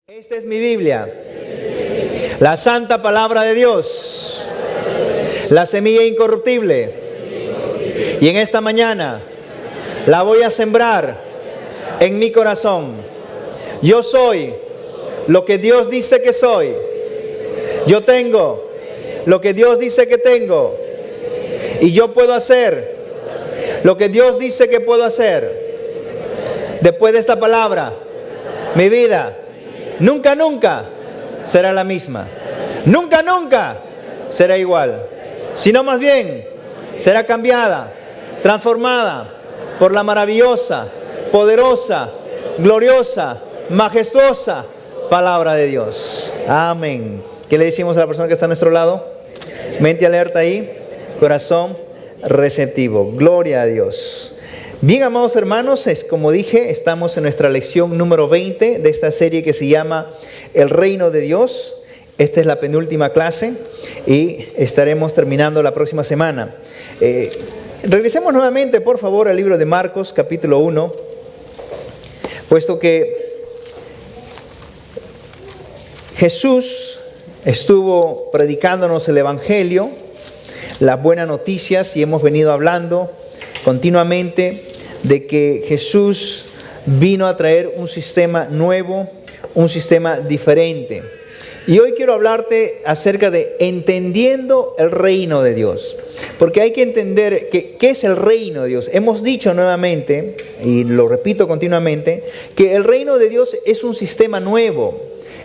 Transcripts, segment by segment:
Esta es mi Biblia, la santa palabra de Dios, la semilla incorruptible. Y en esta mañana la voy a sembrar en mi corazón. Yo soy lo que Dios dice que soy. Yo tengo lo que Dios dice que tengo. Y yo puedo hacer lo que Dios dice que puedo hacer. Después de esta palabra, mi vida nunca será la misma. Nunca será igual. Sino más bien será cambiada, transformada por la maravillosa, poderosa, gloriosa, majestuosa palabra de Dios. Amén. ¿Qué le decimos a la persona que está a nuestro lado? Mente alerta ahí, corazón receptivo. Gloria a Dios. Bien, amados hermanos, como dije, estamos en nuestra lección número 20 de esta serie que se llama El Reino de Dios. Esta es la penúltima clase y estaremos terminando la próxima semana. Regresemos nuevamente, por favor, al libro de Marcos, capítulo 1, puesto que Jesús estuvo predicándonos el Evangelio, las buenas noticias, y hemos venido hablando continuamente de que Jesús vino a traer un sistema nuevo, un sistema diferente. Y hoy quiero hablarte acerca de entendiendo el reino de Dios. Porque hay que entender qué es el reino de Dios. Hemos dicho nuevamente, y lo repito continuamente, que el reino de Dios es un sistema nuevo.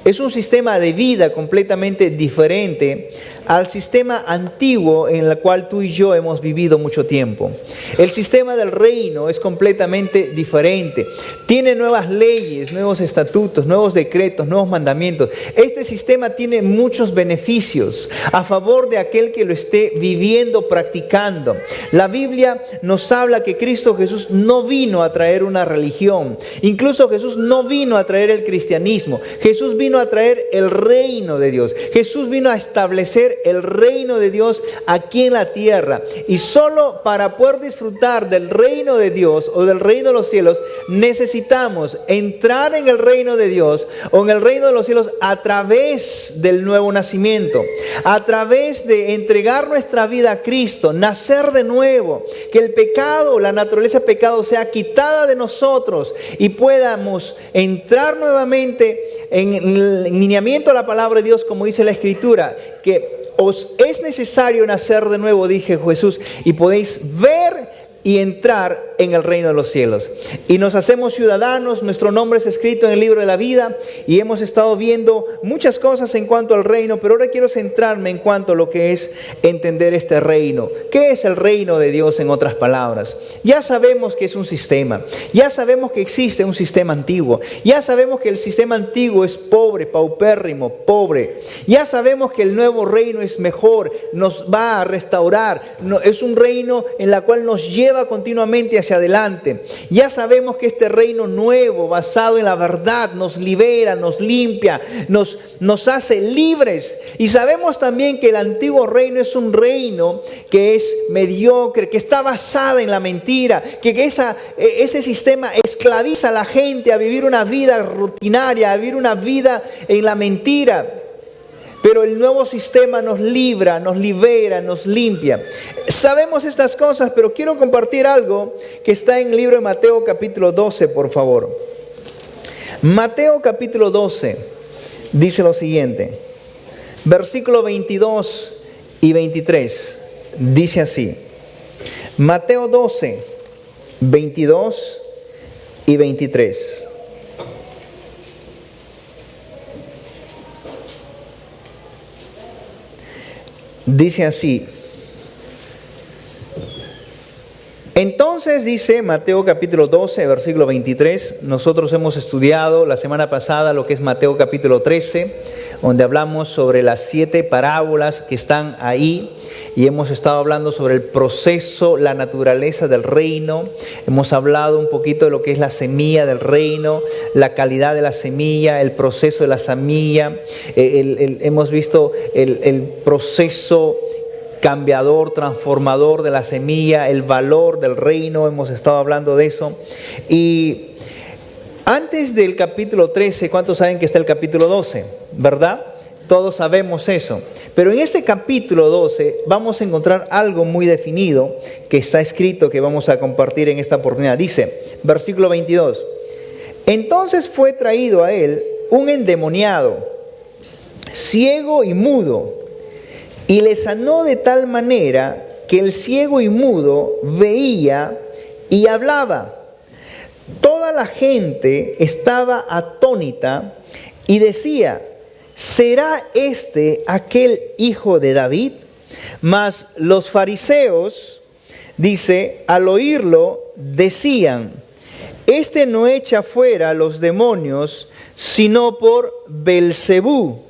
Es un sistema de vida completamente diferente al sistema antiguo en el cual tú y yo hemos vivido mucho tiempo. El sistema del reino es completamente diferente. Tiene nuevas leyes, nuevos estatutos, nuevos decretos, nuevos mandamientos. Este sistema tiene muchos beneficios a favor de aquel que lo esté viviendo, practicando. La Biblia nos habla que Cristo Jesús no vino a traer una religión. Incluso Jesús no vino a traer el cristianismo. Jesús vino a traer el reino de Dios. Jesús vino a establecer el reino de Dios aquí en la tierra. Y solo para poder disfrutar del reino de Dios o del reino de los cielos, necesitamos entrar en el reino de Dios o en el reino de los cielos a través del nuevo nacimiento, a través de entregar nuestra vida a Cristo, nacer de nuevo, que el pecado, la naturaleza de pecado sea quitada de nosotros y podamos entrar nuevamente en el lineamiento de la palabra de Dios, como dice la Escritura, que os es necesario nacer de nuevo, dije Jesús, y podéis ver y entrar en el reino de los cielos. Y nos hacemos ciudadanos, nuestro nombre es escrito en el libro de la vida, y hemos estado viendo muchas cosas en cuanto al reino, pero ahora quiero centrarme en cuanto a lo que es entender este reino. ¿Qué es el reino de Dios en otras palabras? Ya sabemos que es un sistema, ya sabemos que existe un sistema antiguo, ya sabemos que el sistema antiguo es pobre, paupérrimo, pobre, ya sabemos que el nuevo reino es mejor, nos va a restaurar, es un reino en la cual nos lleva continuamente hacia adelante. Ya sabemos que este reino nuevo, basado en la verdad, nos libera, nos limpia, nos hace libres. Y sabemos también que el antiguo reino es un reino que es mediocre, que está basado en la mentira, que ese sistema esclaviza a la gente a vivir una vida rutinaria, a vivir una vida en la mentira. Pero el nuevo sistema nos libra, nos libera, nos limpia. Sabemos estas cosas, pero quiero compartir algo que está en el libro de Mateo capítulo 12, por favor. Mateo capítulo 12 dice lo siguiente. Versículo 22 y 23. Dice así. Mateo 12, 22 y 23. Dice así. Entonces dice Mateo capítulo 12, versículo 23. Nosotros hemos estudiado la semana pasada lo que es Mateo capítulo 13, donde hablamos sobre las 7 parábolas que están ahí. Y hemos estado hablando sobre el proceso, la naturaleza del reino. Hemos hablado un poquito de lo que es la semilla del reino, la calidad de la semilla, el proceso de la semilla. Hemos visto el proceso cambiador, transformador de la semilla, el valor del reino. Hemos estado hablando de eso. Y Antes del capítulo 13, ¿cuántos saben que está el capítulo 12? ¿Verdad? Todos sabemos eso. Pero en este capítulo 12 vamos a encontrar algo muy definido que está escrito, que vamos a compartir en esta oportunidad. Dice, versículo 22. Entonces fue traído a él un endemoniado, ciego y mudo, y le sanó de tal manera que el ciego y mudo veía y hablaba. Toda la gente estaba atónita y decía, ¿será este aquel hijo de David? Mas los fariseos, dice, al oírlo, decían, este no echa fuera los demonios, sino por Belcebú,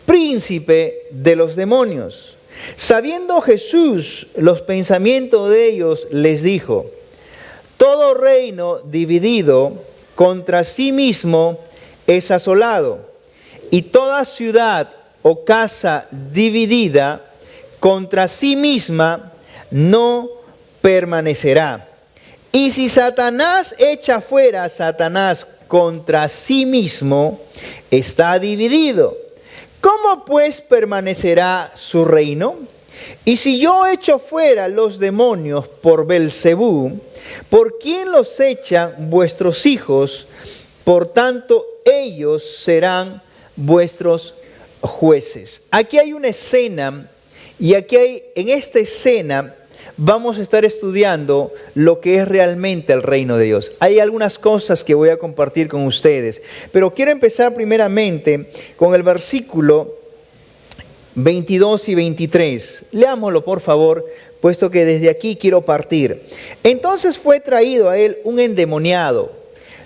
príncipe de los demonios. Sabiendo Jesús los pensamientos de ellos, les dijo, todo reino dividido contra sí mismo es asolado, y toda ciudad o casa dividida contra sí misma no permanecerá. Y si Satanás echa fuera a Satanás contra sí mismo, está dividido. ¿Cómo pues permanecerá su reino? Y si yo echo fuera los demonios por Belcebú, ¿por quién los echan vuestros hijos? Por tanto, ellos serán vuestros jueces. Aquí hay una escena, y en esta escena vamos a estar estudiando lo que es realmente el reino de Dios. Hay algunas cosas que voy a compartir con ustedes, pero quiero empezar primeramente con el versículo 22 y 23. Leámoslo, por favor, puesto que desde aquí quiero partir. Entonces fue traído a él un endemoniado,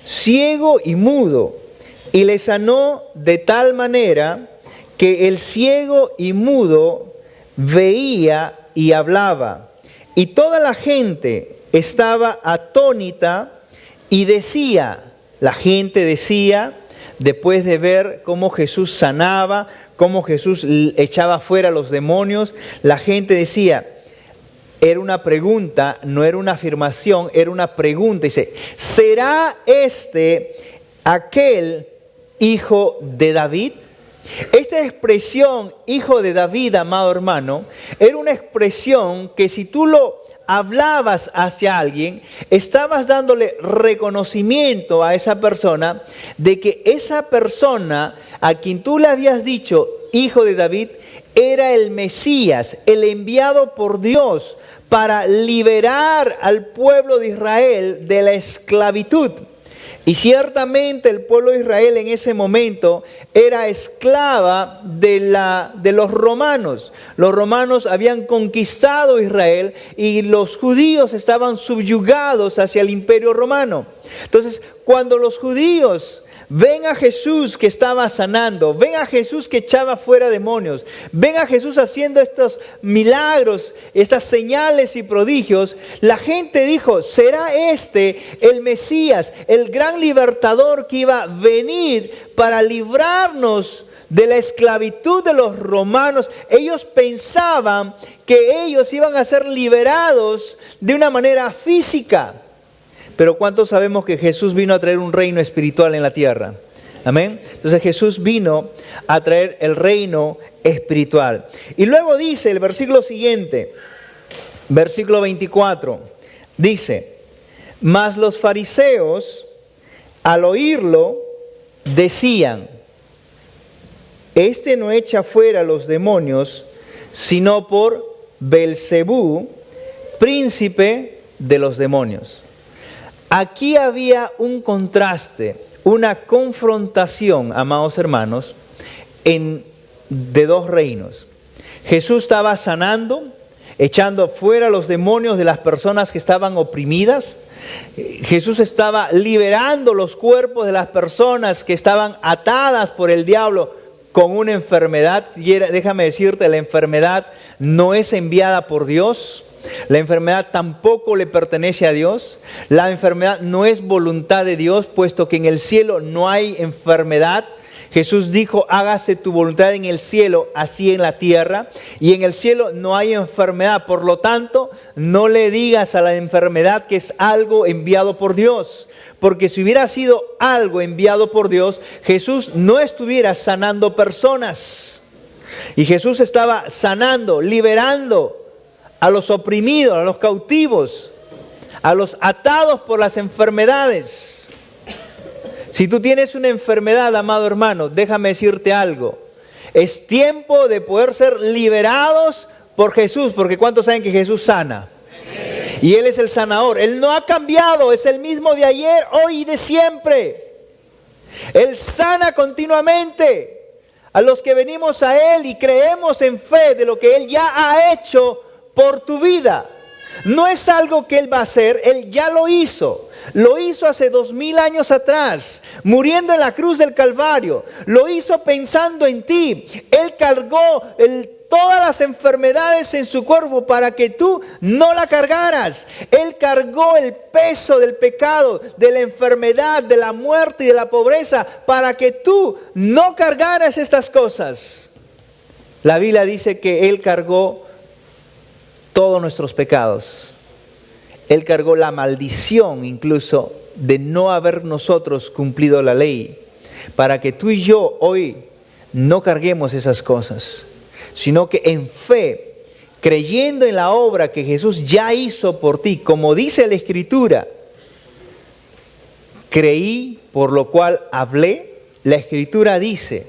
ciego y mudo, y le sanó de tal manera que el ciego y mudo veía y hablaba. Y toda la gente estaba atónita y decía, la gente decía, después de ver cómo Jesús sanaba, cómo Jesús echaba fuera los demonios, la gente decía, era una pregunta, no era una afirmación, era una pregunta. Dice, ¿será este aquel hijo de David? Esta expresión, hijo de David, amado hermano, era una expresión que si tú lo hablabas hacia alguien, estabas dándole reconocimiento a esa persona de que esa persona a quien tú le habías dicho, hijo de David, era el Mesías, el enviado por Dios para liberar al pueblo de Israel de la esclavitud. Y ciertamente el pueblo de Israel en ese momento era esclava de los romanos. Los romanos habían conquistado Israel y los judíos estaban subyugados hacia el imperio romano. Entonces, cuando los judíos ven a Jesús que estaba sanando, ven a Jesús que echaba fuera demonios, ven a Jesús haciendo estos milagros, estas señales y prodigios, la gente dijo, ¿será este el Mesías, el gran libertador que iba a venir para librarnos de la esclavitud de los romanos? Ellos pensaban que ellos iban a ser liberados de una manera física. Pero ¿cuántos sabemos que Jesús vino a traer un reino espiritual en la tierra? Amén. Entonces Jesús vino a traer el reino espiritual. Y luego dice el versículo siguiente, versículo 24, dice, mas los fariseos al oírlo decían, este no echa fuera los demonios, sino por Belcebú, príncipe de los demonios. Aquí había un contraste, una confrontación, amados hermanos, de dos reinos. Jesús estaba sanando, echando fuera los demonios de las personas que estaban oprimidas. Jesús estaba liberando los cuerpos de las personas que estaban atadas por el diablo con una enfermedad. Y déjame decirte, la enfermedad no es enviada por Dios. La enfermedad tampoco le pertenece a Dios. La enfermedad no es voluntad de Dios, puesto que en el cielo no hay enfermedad. Jesús dijo, hágase tu voluntad en el cielo, así en la tierra. Y en el cielo no hay enfermedad. Por lo tanto, no le digas a la enfermedad que es algo enviado por Dios. Porque si hubiera sido algo enviado por Dios, Jesús no estuviera sanando personas. Y Jesús estaba sanando, liberando a los oprimidos, a los cautivos, a los atados por las enfermedades. Si tú tienes una enfermedad, amado hermano, déjame decirte algo. Es tiempo de poder ser liberados por Jesús, porque ¿cuántos saben que Jesús sana? Amén. Y Él es el sanador. Él no ha cambiado, es el mismo de ayer, hoy y de siempre. Él sana continuamente a los que venimos a Él y creemos en fe de lo que Él ya ha hecho por tu vida. No es algo que Él va a hacer, Él ya lo hizo. Lo hizo hace 2000 años atrás, muriendo en la cruz del Calvario. Lo hizo pensando en ti. Él cargó todas las enfermedades en su cuerpo para que tú no la cargaras. Él cargó el peso del pecado, de la enfermedad, de la muerte y de la pobreza para que tú no cargaras estas cosas. La Biblia dice que Él cargó todos nuestros pecados. Él cargó la maldición incluso de no haber nosotros cumplido la ley, para que tú y yo hoy no carguemos esas cosas, sino que en fe, creyendo en la obra que Jesús ya hizo por ti, como dice la Escritura, creí por lo cual hablé. La Escritura dice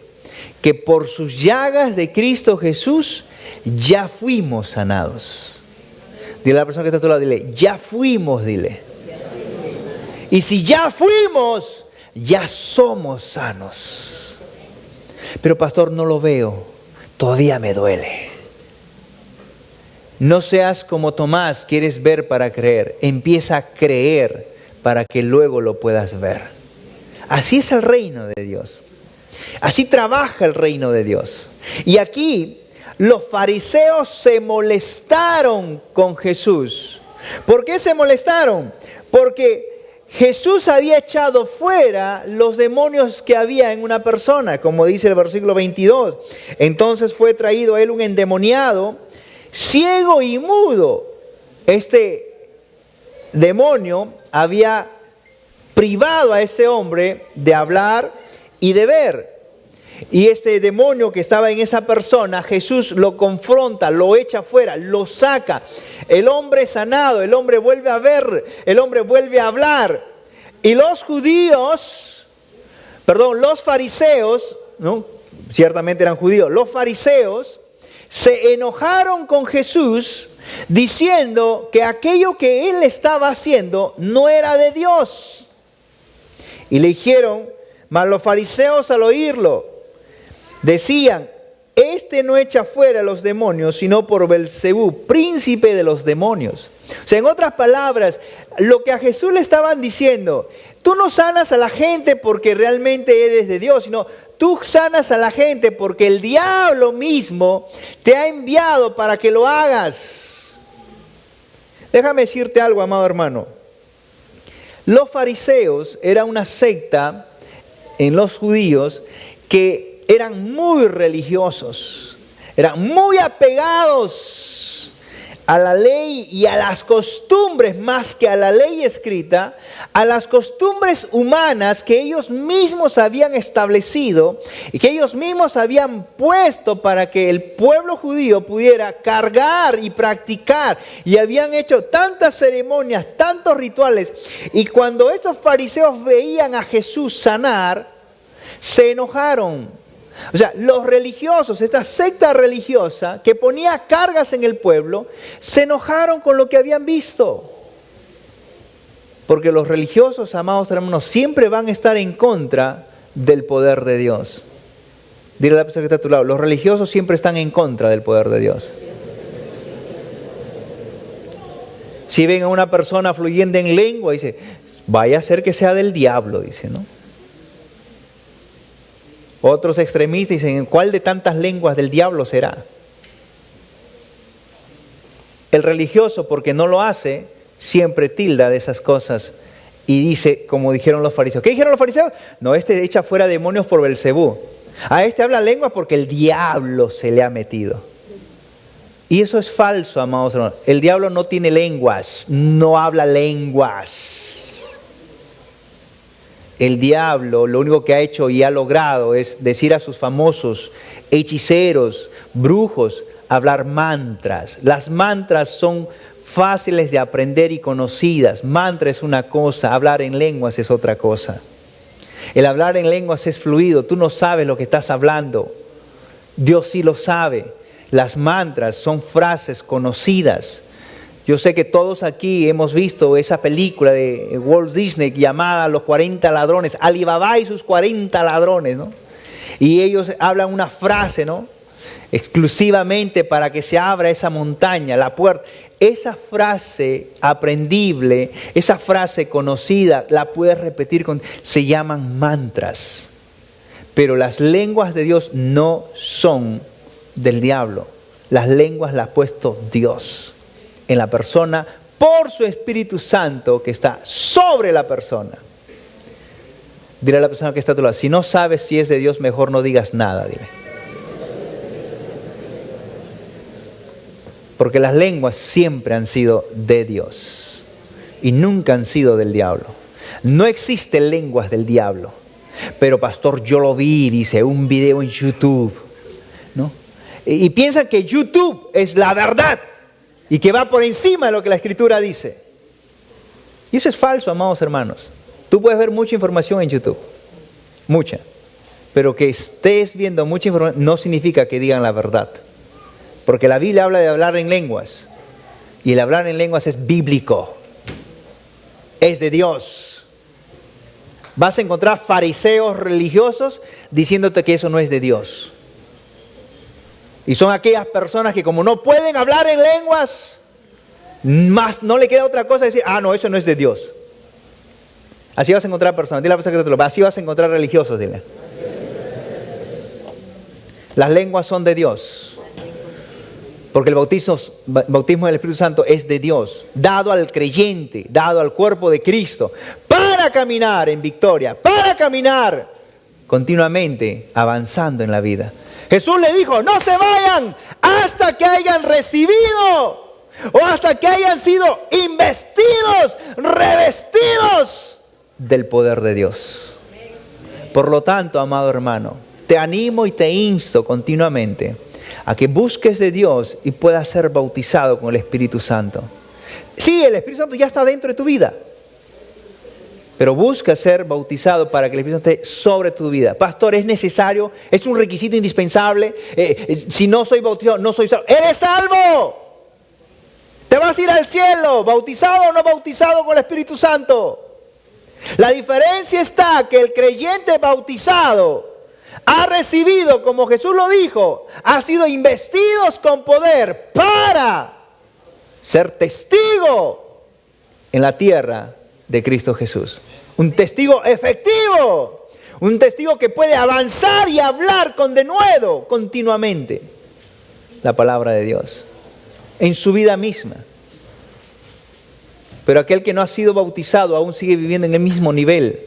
que por sus llagas de Cristo Jesús ya fuimos sanados. Dile a la persona que está a tu lado, dile, ya fuimos, dile. Y si ya fuimos, ya somos sanos. Pero pastor, no lo veo, todavía me duele. No seas como Tomás, quieres ver para creer. Empieza a creer para que luego lo puedas ver. Así es el reino de Dios. Así trabaja el reino de Dios. Y aquí los fariseos se molestaron con Jesús. ¿Por qué se molestaron? Porque Jesús había echado fuera los demonios que había en una persona, como dice el versículo 22. Entonces fue traído a él un endemoniado, ciego y mudo. Este demonio había privado a ese hombre de hablar y de ver. Y este demonio que estaba en esa persona, Jesús lo confronta, lo echa fuera, lo saca. El hombre es sanado, el hombre vuelve a ver, el hombre vuelve a hablar. Y los fariseos, ¿no? Ciertamente eran judíos, los fariseos se enojaron con Jesús diciendo que aquello que él estaba haciendo no era de Dios. Y le dijeron, mas los fariseos al oírlo, decían, este no echa fuera los demonios, sino por Belcebú, príncipe de los demonios. O sea, en otras palabras, lo que a Jesús le estaban diciendo, tú no sanas a la gente porque realmente eres de Dios, sino tú sanas a la gente porque el diablo mismo te ha enviado para que lo hagas. Déjame decirte algo, amado hermano. Los fariseos eran una secta en los judíos que eran muy religiosos, eran muy apegados a la ley y a las costumbres, más que a la ley escrita, a las costumbres humanas que ellos mismos habían establecido y que ellos mismos habían puesto para que el pueblo judío pudiera cargar y practicar. Y habían hecho tantas ceremonias, tantos rituales. Y cuando estos fariseos veían a Jesús sanar, se enojaron. O sea, los religiosos, esta secta religiosa que ponía cargas en el pueblo, se enojaron con lo que habían visto. Porque los religiosos, amados hermanos, siempre van a estar en contra del poder de Dios. Dile a la persona que está a tu lado, los religiosos siempre están en contra del poder de Dios. Si ven a una persona fluyendo en lengua, dice, vaya a ser que sea del diablo, dice, ¿no? Otros extremistas dicen, ¿cuál de tantas lenguas del diablo será? El religioso, porque no lo hace, siempre tilda de esas cosas y dice, como dijeron los fariseos. ¿Qué dijeron los fariseos? No, este echa fuera demonios por Belcebú. A este habla lenguas porque el diablo se le ha metido. Y eso es falso, amados hermanos. El diablo no tiene lenguas, no habla lenguas. El diablo lo único que ha hecho y ha logrado es decir a sus famosos hechiceros, brujos, hablar mantras. Las mantras son fáciles de aprender y conocidas. Mantra es una cosa, hablar en lenguas es otra cosa. El hablar en lenguas es fluido, tú no sabes lo que estás hablando, Dios sí lo sabe. Las mantras son frases conocidas. Yo sé que todos aquí hemos visto esa película de Walt Disney llamada Los 40 ladrones, Alibaba y sus 40 ladrones, ¿no? Y ellos hablan una frase, ¿no? Exclusivamente para que se abra esa montaña, la puerta. Esa frase aprendible, esa frase conocida, la puedes repetir, se llaman mantras. Pero las lenguas de Dios no son del diablo. Las lenguas las ha puesto Dios en la persona por su Espíritu Santo que está sobre la persona. Dile a la persona que está a tu lado, si no sabes si es de Dios, mejor no digas nada, dile. Porque las lenguas siempre han sido de Dios y nunca han sido del diablo. No existen lenguas del diablo. Pero pastor, yo lo vi, dice, un video en YouTube, ¿no? Y piensan que YouTube es la verdad y que va por encima de lo que la Escritura dice. Y eso es falso, amados hermanos. Tú puedes ver mucha información en YouTube, mucha. Pero que estés viendo mucha información no significa que digan la verdad. Porque la Biblia habla de hablar en lenguas. Y el hablar en lenguas es bíblico. Es de Dios. Vas a encontrar fariseos religiosos diciéndote que eso no es de Dios. Y son aquellas personas que como no pueden hablar en lenguas, más no le queda otra cosa que decir, no, eso no es de Dios. Así vas a encontrar personas. Dile a la persona que te lo va. Así vas a encontrar religiosos, dile. Las lenguas son de Dios. Porque el bautismo del Espíritu Santo es de Dios, dado al creyente, dado al cuerpo de Cristo, para caminar en victoria, para caminar continuamente avanzando en la vida. Jesús le dijo, no se vayan hasta que hayan recibido o hasta que hayan sido investidos, revestidos del poder de Dios. Por lo tanto, amado hermano, te animo y te insto continuamente a que busques de Dios y puedas ser bautizado con el Espíritu Santo. Sí, el Espíritu Santo ya está dentro de tu vida, pero busca ser bautizado para que el Espíritu Santo esté sobre tu vida. Pastor, es necesario, es un requisito indispensable. Si no soy bautizado, no soy salvo. ¡Eres salvo! Te vas a ir al cielo, bautizado o no bautizado con el Espíritu Santo. La diferencia está que el creyente bautizado ha recibido, como Jesús lo dijo, ha sido investidos con poder para ser testigo en la tierra de Cristo Jesús. Un testigo efectivo, un testigo que puede avanzar y hablar con denuedo continuamente la palabra de Dios en su vida misma. Pero aquel que no ha sido bautizado aún sigue viviendo en el mismo nivel.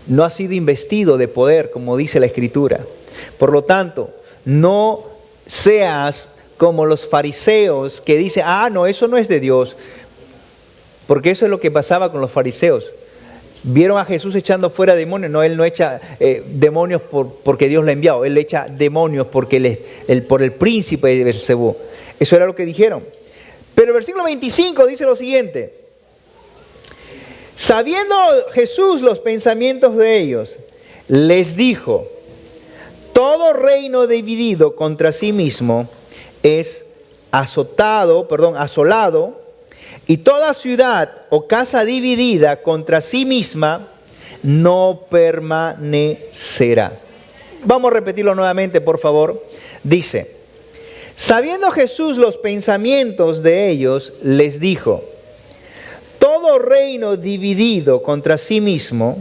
No ha sido investido de poder, como dice la Escritura. Por lo tanto, no seas como los fariseos que dicen, no, eso no es de Dios. Porque eso es lo que pasaba con los fariseos. Vieron a Jesús echando fuera demonios. No, Él no echa demonios porque Dios le ha enviado. Él echa demonios por el príncipe de Belcebú. Eso era lo que dijeron. Pero el versículo 25 dice lo siguiente. Sabiendo Jesús los pensamientos de ellos, les dijo, todo reino dividido contra sí mismo es asolado, y toda ciudad o casa dividida contra sí misma no permanecerá. Vamos a repetirlo nuevamente, por favor. Dice, sabiendo Jesús los pensamientos de ellos, les dijo, todo reino dividido contra sí mismo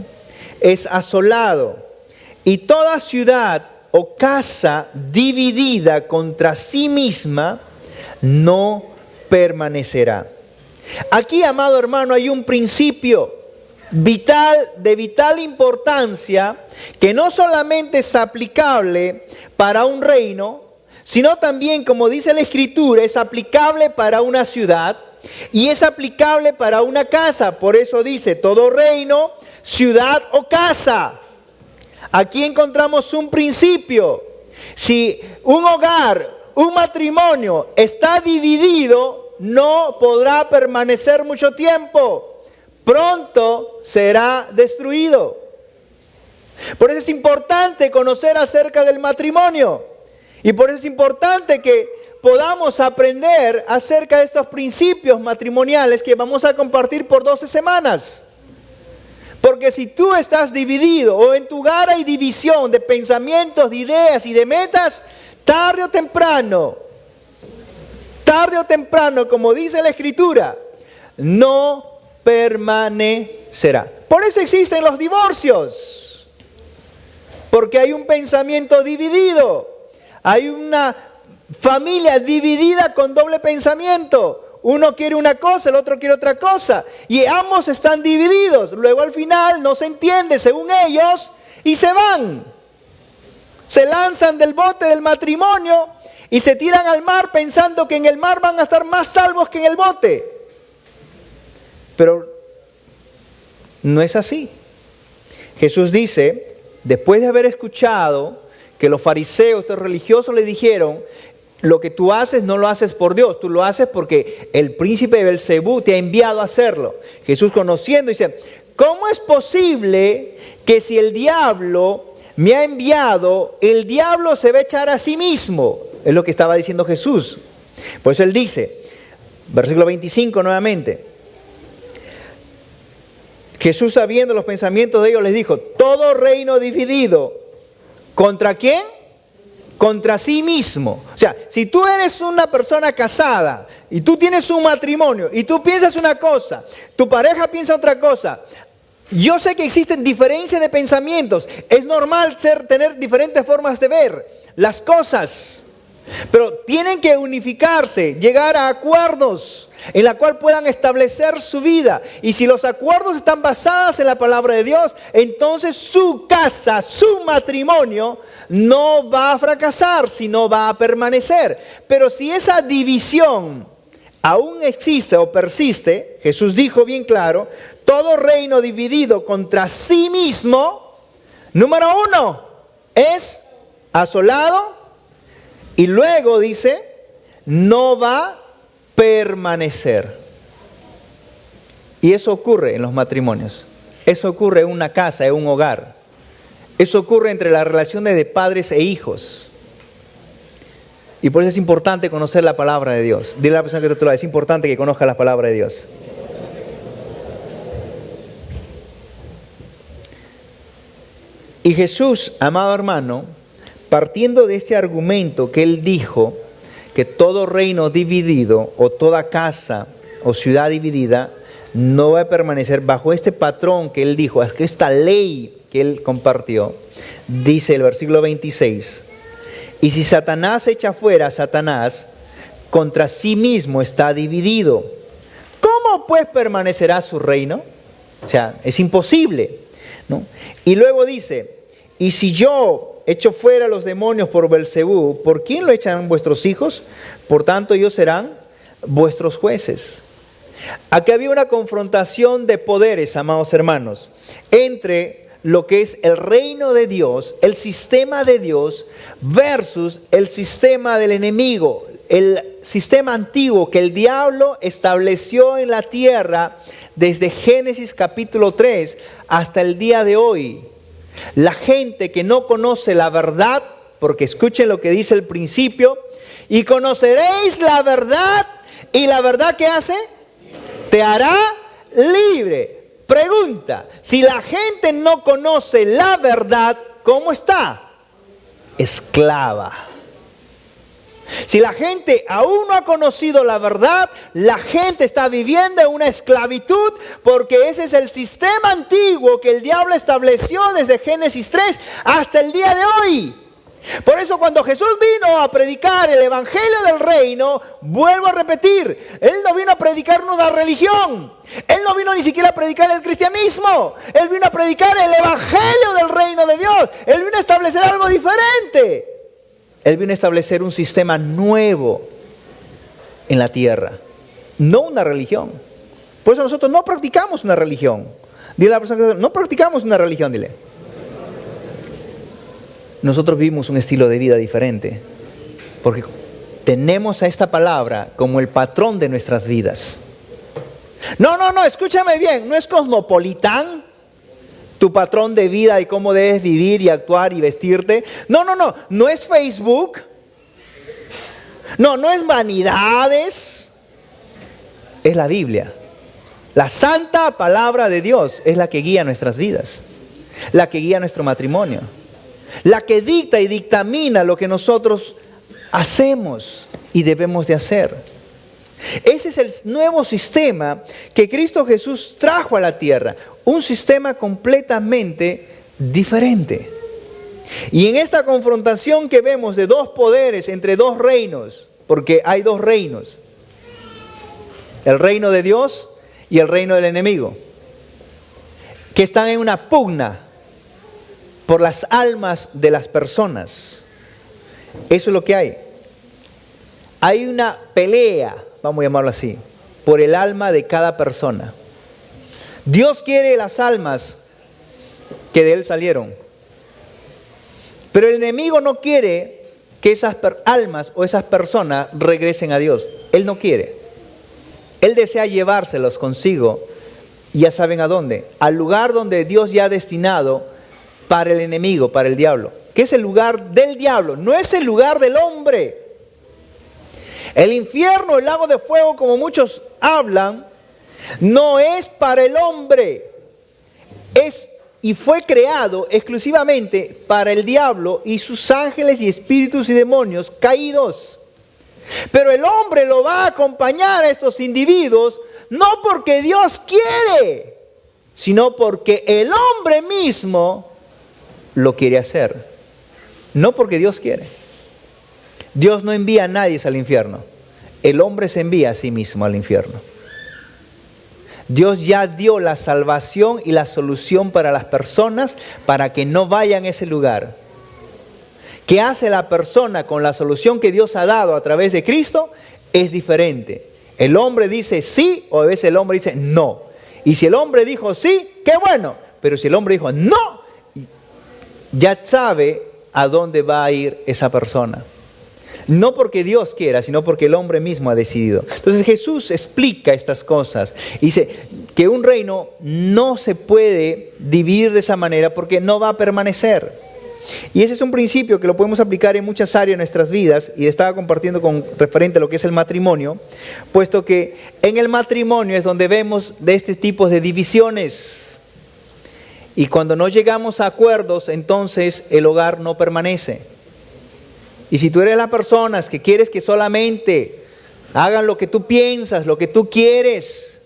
es asolado, y toda ciudad o casa dividida contra sí misma no permanecerá. Aquí, amado hermano, hay un principio. de vital importancia, que no solamente es aplicable para un reino, sino también, como dice la Escritura, es aplicable para una ciudad y es aplicable para una casa. Por eso dice, todo reino, ciudad o casa. Aquí encontramos un principio. Si un hogar, un matrimonio está dividido, no podrá permanecer mucho tiempo. Pronto será destruido. Por eso es importante conocer acerca del matrimonio. Y por eso es importante que podamos aprender acerca de estos principios matrimoniales que vamos a compartir por 12 semanas. Porque si tú estás dividido o en tu hogar hay división de pensamientos, de ideas y de metas, tarde o temprano, como dice la Escritura, no permanecerá. Por eso existen los divorcios. Porque hay un pensamiento dividido. Hay una familia dividida con doble pensamiento. Uno quiere una cosa, el otro quiere otra cosa. Y ambos están divididos. Luego al final no se entiende según ellos y se van. Se lanzan del bote del matrimonio y se tiran al mar pensando que en el mar van a estar más salvos que en el bote. Pero no es así. Jesús dice, después de haber escuchado que los fariseos, estos religiosos le dijeron, lo que tú haces no lo haces por Dios, tú lo haces porque el príncipe de Belcebú te ha enviado a hacerlo. Jesús, conociendo, dice, ¿cómo es posible que si el diablo me ha enviado, el diablo se va a echar a sí mismo? Es lo que estaba diciendo Jesús. Por eso él dice, versículo 25 nuevamente, Jesús, sabiendo los pensamientos de ellos, les dijo, todo reino dividido, ¿contra quién? Contra sí mismo. O sea, si tú eres una persona casada y tú tienes un matrimonio y tú piensas una cosa, tu pareja piensa otra cosa, yo sé que existen diferencias de pensamientos, es normal tener diferentes formas de ver las cosas, pero tienen que unificarse, llegar a acuerdos en la cual puedan establecer su vida. Y si los acuerdos están basados en la palabra de Dios, entonces su casa, su matrimonio no va a fracasar, sino va a permanecer. Pero si esa división aún existe o persiste, Jesús dijo bien claro, todo reino dividido contra sí mismo, número uno, es asolado, y luego dice, no va a permanecer. Y eso ocurre en los matrimonios. Eso ocurre en una casa, en un hogar. Eso ocurre entre las relaciones de padres e hijos. Y por eso es importante conocer la palabra de Dios. Dile a la persona que te toca, es importante que conozca la palabra de Dios. Y Jesús, amado hermano, partiendo de este argumento que él dijo, que todo reino dividido o toda casa o ciudad dividida no va a permanecer bajo este patrón que él dijo, es que esta ley que él compartió, dice el versículo 26, y si Satanás echa fuera a Satanás, contra sí mismo está dividido. ¿Cómo pues permanecerá su reino? O sea, es imposible, ¿no? Y luego dice, y si yo echo fuera a los demonios por Belcebú, ¿por quién lo echarán vuestros hijos? Por tanto, ellos serán vuestros jueces. Aquí había una confrontación de poderes, amados hermanos, entre lo que es el reino de Dios, el sistema de Dios, versus el sistema del enemigo, el sistema antiguo que el diablo estableció en la tierra desde Génesis capítulo 3 hasta el día de hoy. La gente que no conoce la verdad, porque escuchen lo que dice el principio, y conoceréis la verdad, y la verdad ¿qué hace? Te hará libre. Pregunta, si la gente no conoce la verdad, ¿cómo está? Esclava. Si la gente aún no ha conocido la verdad, la gente está viviendo en una esclavitud, porque ese es el sistema antiguo que el diablo estableció desde Génesis 3 hasta el día de hoy. Por eso cuando Jesús vino a predicar el evangelio del reino, vuelvo a repetir, Él no vino a predicar una religión. Él no vino ni siquiera a predicar el cristianismo. Él vino a predicar el evangelio del reino de Dios. Él vino a establecer algo diferente. Él vino a establecer un sistema nuevo en la tierra, no una religión. Por eso nosotros no practicamos una religión. Dile a la persona que no practicamos una religión, dile. Nosotros vivimos un estilo de vida diferente, porque tenemos a esta palabra como el patrón de nuestras vidas. No, escúchame bien, no es Cosmopolitan tu patrón de vida y cómo debes vivir y actuar y vestirte. No es Facebook. No es vanidades. Es la Biblia. La santa palabra de Dios es la que guía nuestras vidas, la que guía nuestro matrimonio, la que dicta y dictamina lo que nosotros hacemos y debemos de hacer. Ese es el nuevo sistema que Cristo Jesús trajo a la tierra, un sistema completamente diferente. Y en esta confrontación que vemos de dos poderes entre dos reinos, porque hay dos reinos, el reino de Dios y el reino del enemigo, que están en una pugna por las almas de las personas. Eso es lo que hay. Hay una pelea, vamos a llamarlo así, por el alma de cada persona. Dios quiere las almas que de Él salieron, pero el enemigo no quiere que esas almas o esas personas regresen a Dios. Él no quiere. Él desea llevárselos consigo, ya saben a dónde, al lugar donde Dios ya ha destinado para el enemigo, para el diablo, que es el lugar del diablo, no es el lugar del hombre. El infierno, el lago de fuego, como muchos hablan, no es para el hombre, es y fue creado exclusivamente para el diablo y sus ángeles y espíritus y demonios caídos. Pero el hombre lo va a acompañar a estos individuos no porque Dios quiere, sino porque el hombre mismo lo quiere hacer. No porque Dios quiere. Dios no envía a nadie al infierno. El hombre se envía a sí mismo al infierno. Dios ya dio la salvación y la solución para las personas para que no vayan a ese lugar. ¿Qué hace la persona con la solución que Dios ha dado a través de Cristo? Es diferente. El hombre dice sí o a veces el hombre dice no. Y si el hombre dijo sí, qué bueno. Pero si el hombre dijo no, ya sabe a dónde va a ir esa persona. No porque Dios quiera, sino porque el hombre mismo ha decidido. Entonces Jesús explica estas cosas. Dice que un reino no se puede dividir de esa manera porque no va a permanecer. Y ese es un principio que lo podemos aplicar en muchas áreas de nuestras vidas. Y estaba compartiendo con referente a lo que es el matrimonio, puesto que en el matrimonio es donde vemos de este tipo de divisiones. Y cuando no llegamos a acuerdos, entonces el hogar no permanece. Y si tú eres la persona que quieres que solamente hagan lo que tú piensas, lo que tú quieres,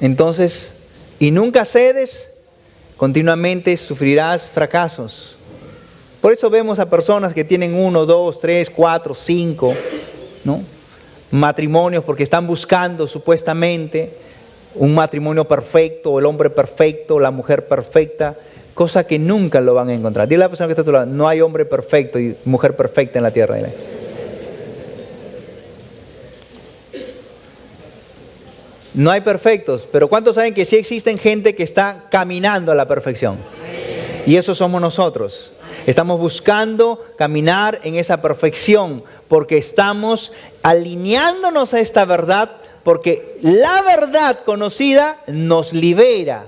entonces, y nunca cedes, continuamente sufrirás fracasos. Por eso vemos a personas que tienen 1, 2, 3, 4, 5, ¿no? matrimonios, porque están buscando supuestamente un matrimonio perfecto, el hombre perfecto, la mujer perfecta, cosa que nunca lo van a encontrar. Dile a la persona que está a tu lado, no hay hombre perfecto y mujer perfecta en la tierra. Dile. No hay perfectos, pero ¿cuántos saben que sí existen gente que está caminando a la perfección? Y eso somos nosotros. Estamos buscando caminar en esa perfección porque estamos alineándonos a esta verdad, porque la verdad conocida nos libera.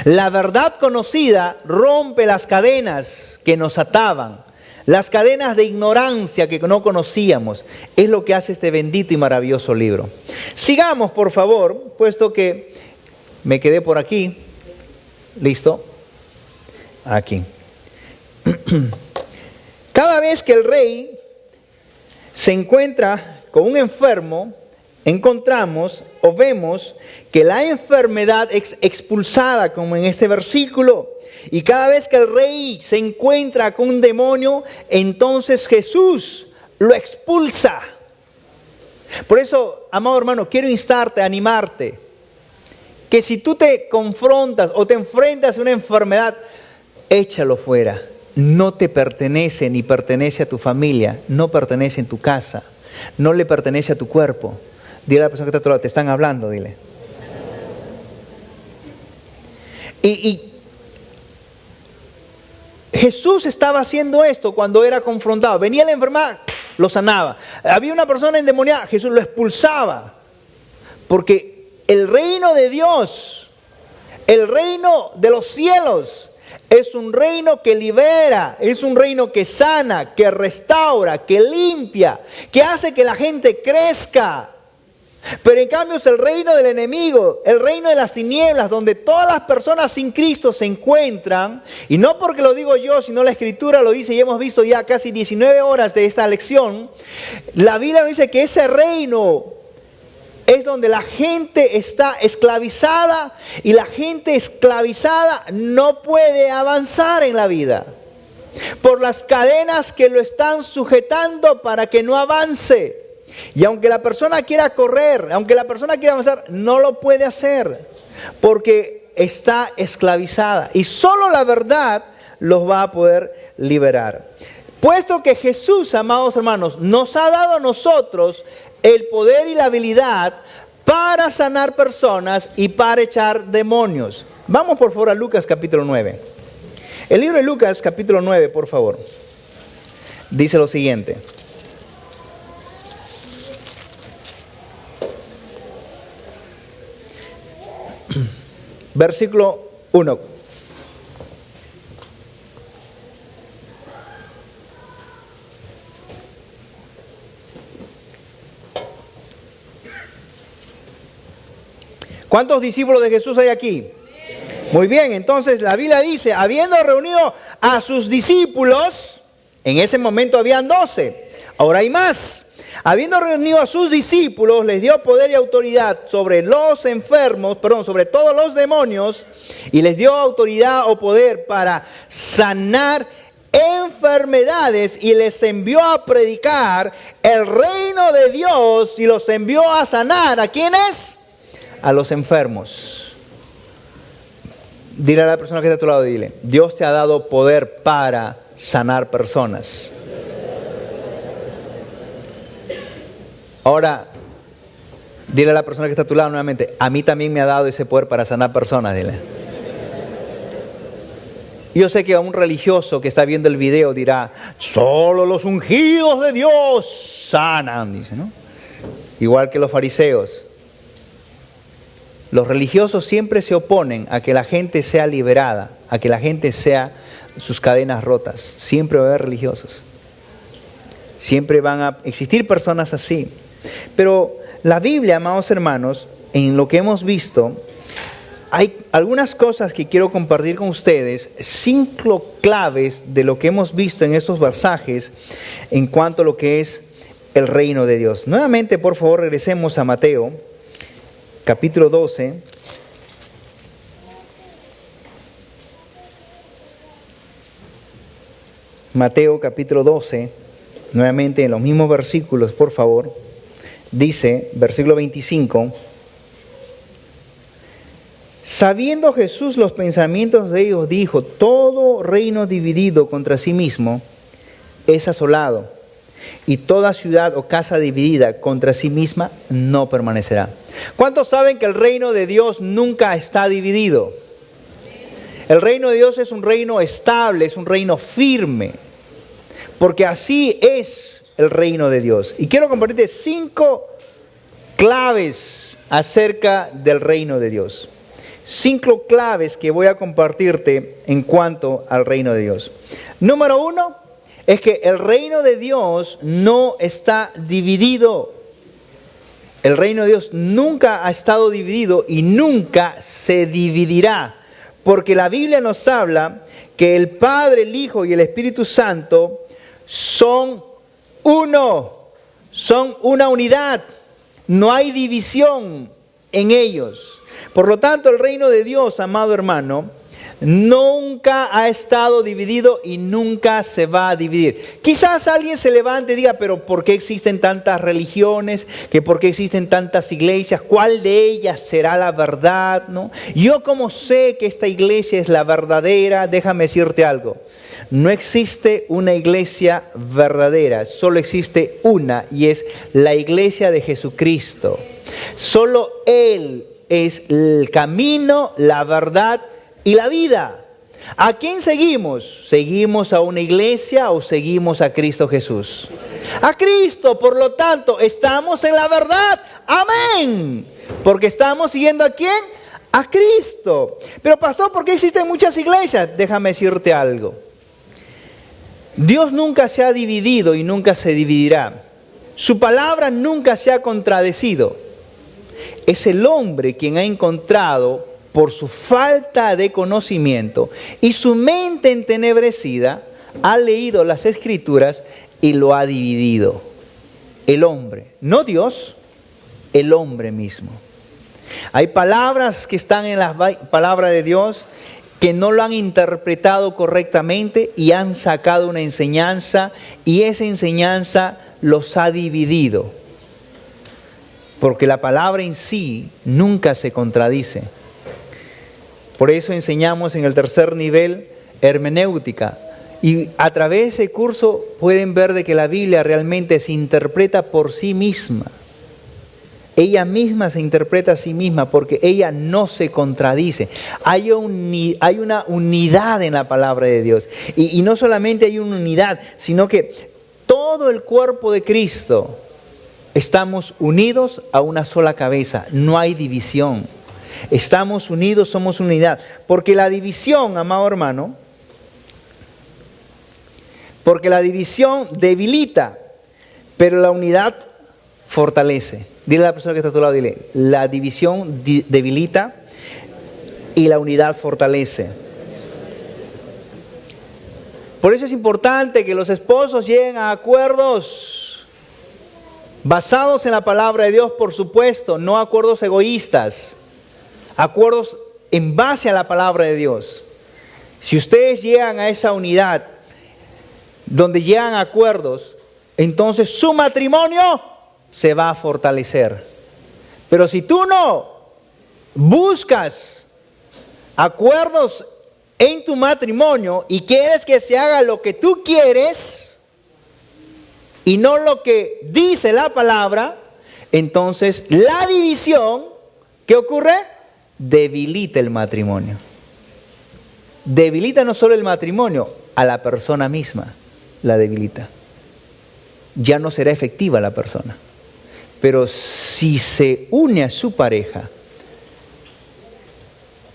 La verdad conocida rompe las cadenas que nos ataban, las cadenas de ignorancia que no conocíamos. Es lo que hace este bendito y maravilloso libro. Sigamos, por favor, puesto que me quedé por aquí. ¿Listo? Aquí. Cada vez que el rey se encuentra con un enfermo, encontramos o vemos que la enfermedad es expulsada, como en este versículo. Y cada vez que el rey se encuentra con un demonio, entonces Jesús lo expulsa. Por eso, amado hermano, quiero instarte, animarte, que si tú te confrontas o te enfrentas a una enfermedad, échalo fuera. No te pertenece ni pertenece a tu familia, no pertenece en tu casa, no le pertenece a tu cuerpo. Dile a la persona que está a tu lado, te están hablando, dile. Y Jesús estaba haciendo esto cuando era confrontado. Venía la enfermedad, lo sanaba. Había una persona endemoniada, Jesús lo expulsaba. Porque el reino de Dios, el reino de los cielos, es un reino que libera, es un reino que sana, que restaura, que limpia, que hace que la gente crezca. Pero en cambio es el reino del enemigo, el reino de las tinieblas, donde todas las personas sin Cristo se encuentran. Y no porque lo digo yo, sino la Escritura lo dice, y hemos visto ya casi 19 horas de esta lección. La Biblia nos dice que ese reino es donde la gente está esclavizada, y la gente esclavizada no puede avanzar en la vida por las cadenas que lo están sujetando para que no avance. Y aunque la persona quiera correr, aunque la persona quiera avanzar, no lo puede hacer porque está esclavizada. Y solo la verdad los va a poder liberar. Puesto que Jesús, amados hermanos, nos ha dado a nosotros el poder y la habilidad para sanar personas y para echar demonios. Vamos por favor a Lucas capítulo 9. El libro de Lucas capítulo 9, por favor. Dice lo siguiente. Versículo 1. ¿Cuántos discípulos de Jesús hay aquí? Muy bien, entonces la Biblia dice, habiendo reunido a sus discípulos, en ese momento habían 12, ahora hay más. Habiendo reunido a sus discípulos, les dio poder y autoridad sobre los enfermos, sobre todos los demonios, y les dio autoridad o poder para sanar enfermedades, y les envió a predicar el reino de Dios, y los envió a sanar. ¿A quiénes? A los enfermos. Dile a la persona que está a tu lado, dile, Dios te ha dado poder para sanar personas. Ahora, dile a la persona que está a tu lado nuevamente, a mí también me ha dado ese poder para sanar personas, dile. Yo sé que a un religioso que está viendo el video dirá, solo los ungidos de Dios sanan, dice, ¿no? Igual que los fariseos. Los religiosos siempre se oponen a que la gente sea liberada, a que la gente sea sus cadenas rotas. Siempre va a haber religiosos. Siempre van a existir personas así. Pero la Biblia, amados hermanos, en lo que hemos visto, hay algunas cosas que quiero compartir con ustedes, 5 claves de lo que hemos visto en estos versajes en cuanto a lo que es el reino de Dios. Nuevamente, por favor, regresemos a Mateo, capítulo 12. Mateo, capítulo 12, nuevamente en los mismos versículos, por favor. Dice, versículo 25, sabiendo Jesús los pensamientos de ellos, dijo, todo reino dividido contra sí mismo es asolado, y toda ciudad o casa dividida contra sí misma no permanecerá. ¿Cuántos saben que el reino de Dios nunca está dividido? El reino de Dios es un reino estable, es un reino firme, porque así es el reino de Dios. Y quiero compartirte 5 claves acerca del reino de Dios. 5 claves que voy a compartirte en cuanto al reino de Dios. Número 1 es que el reino de Dios no está dividido. El reino de Dios nunca ha estado dividido y nunca se dividirá. Porque la Biblia nos habla que el Padre, el Hijo y el Espíritu Santo son uno, son una unidad. no hay división en ellos. Por lo tanto, el reino de Dios, amado hermano, nunca ha estado dividido y nunca se va a dividir. Quizás alguien se levante y diga, pero ¿por qué existen tantas religiones? ¿Que por qué existen tantas iglesias? ¿Cuál de ellas será la verdad? ¿No? Yo como sé que esta iglesia es la verdadera, déjame decirte algo. No existe una iglesia verdadera, solo existe una, y es la iglesia de Jesucristo. Solo Él es el camino, la verdad y la vida. ¿A quién seguimos? ¿Seguimos a una iglesia o seguimos a Cristo Jesús? A Cristo, por lo tanto, estamos en la verdad. Amén. Porque estamos siguiendo ¿a quién? A Cristo. Pero pastor, ¿por qué existen muchas iglesias? Déjame decirte algo. Dios nunca se ha dividido y nunca se dividirá. Su palabra nunca se ha contradecido. Es el hombre quien ha encontrado, por su falta de conocimiento y su mente entenebrecida, ha leído las Escrituras y lo ha dividido. El hombre, no Dios, el hombre mismo. Hay palabras que están en la palabra de Dios que no lo han interpretado correctamente y han sacado una enseñanza, y esa enseñanza los ha dividido. Porque la palabra en sí nunca se contradice. Por eso enseñamos en el tercer nivel hermenéutica. Y a través de ese curso pueden ver de que la Biblia realmente se interpreta por sí misma. Ella misma se interpreta a sí misma porque ella no se contradice. Hay una unidad en la palabra de Dios. Y no solamente hay una unidad, sino que todo el cuerpo de Cristo estamos unidos a una sola cabeza. No hay división. Estamos unidos, somos unidad. Porque la división, amado hermano, porque la división debilita, pero la unidad fortalece. Dile a la persona que está a tu lado, dile, la división debilita y la unidad fortalece. Por eso es importante que los esposos lleguen a acuerdos basados en la palabra de Dios, por supuesto, no acuerdos egoístas, acuerdos en base a la palabra de Dios. Si ustedes llegan a esa unidad, donde llegan a acuerdos, entonces su matrimonio se va a fortalecer. Pero si tú no buscas acuerdos en tu matrimonio y quieres que se haga lo que tú quieres y no lo que dice la palabra, entonces la división, ¿qué ocurre? Debilita el matrimonio. Debilita no solo el matrimonio, a la persona misma la debilita. Ya no será efectiva la persona. Pero si se une a su pareja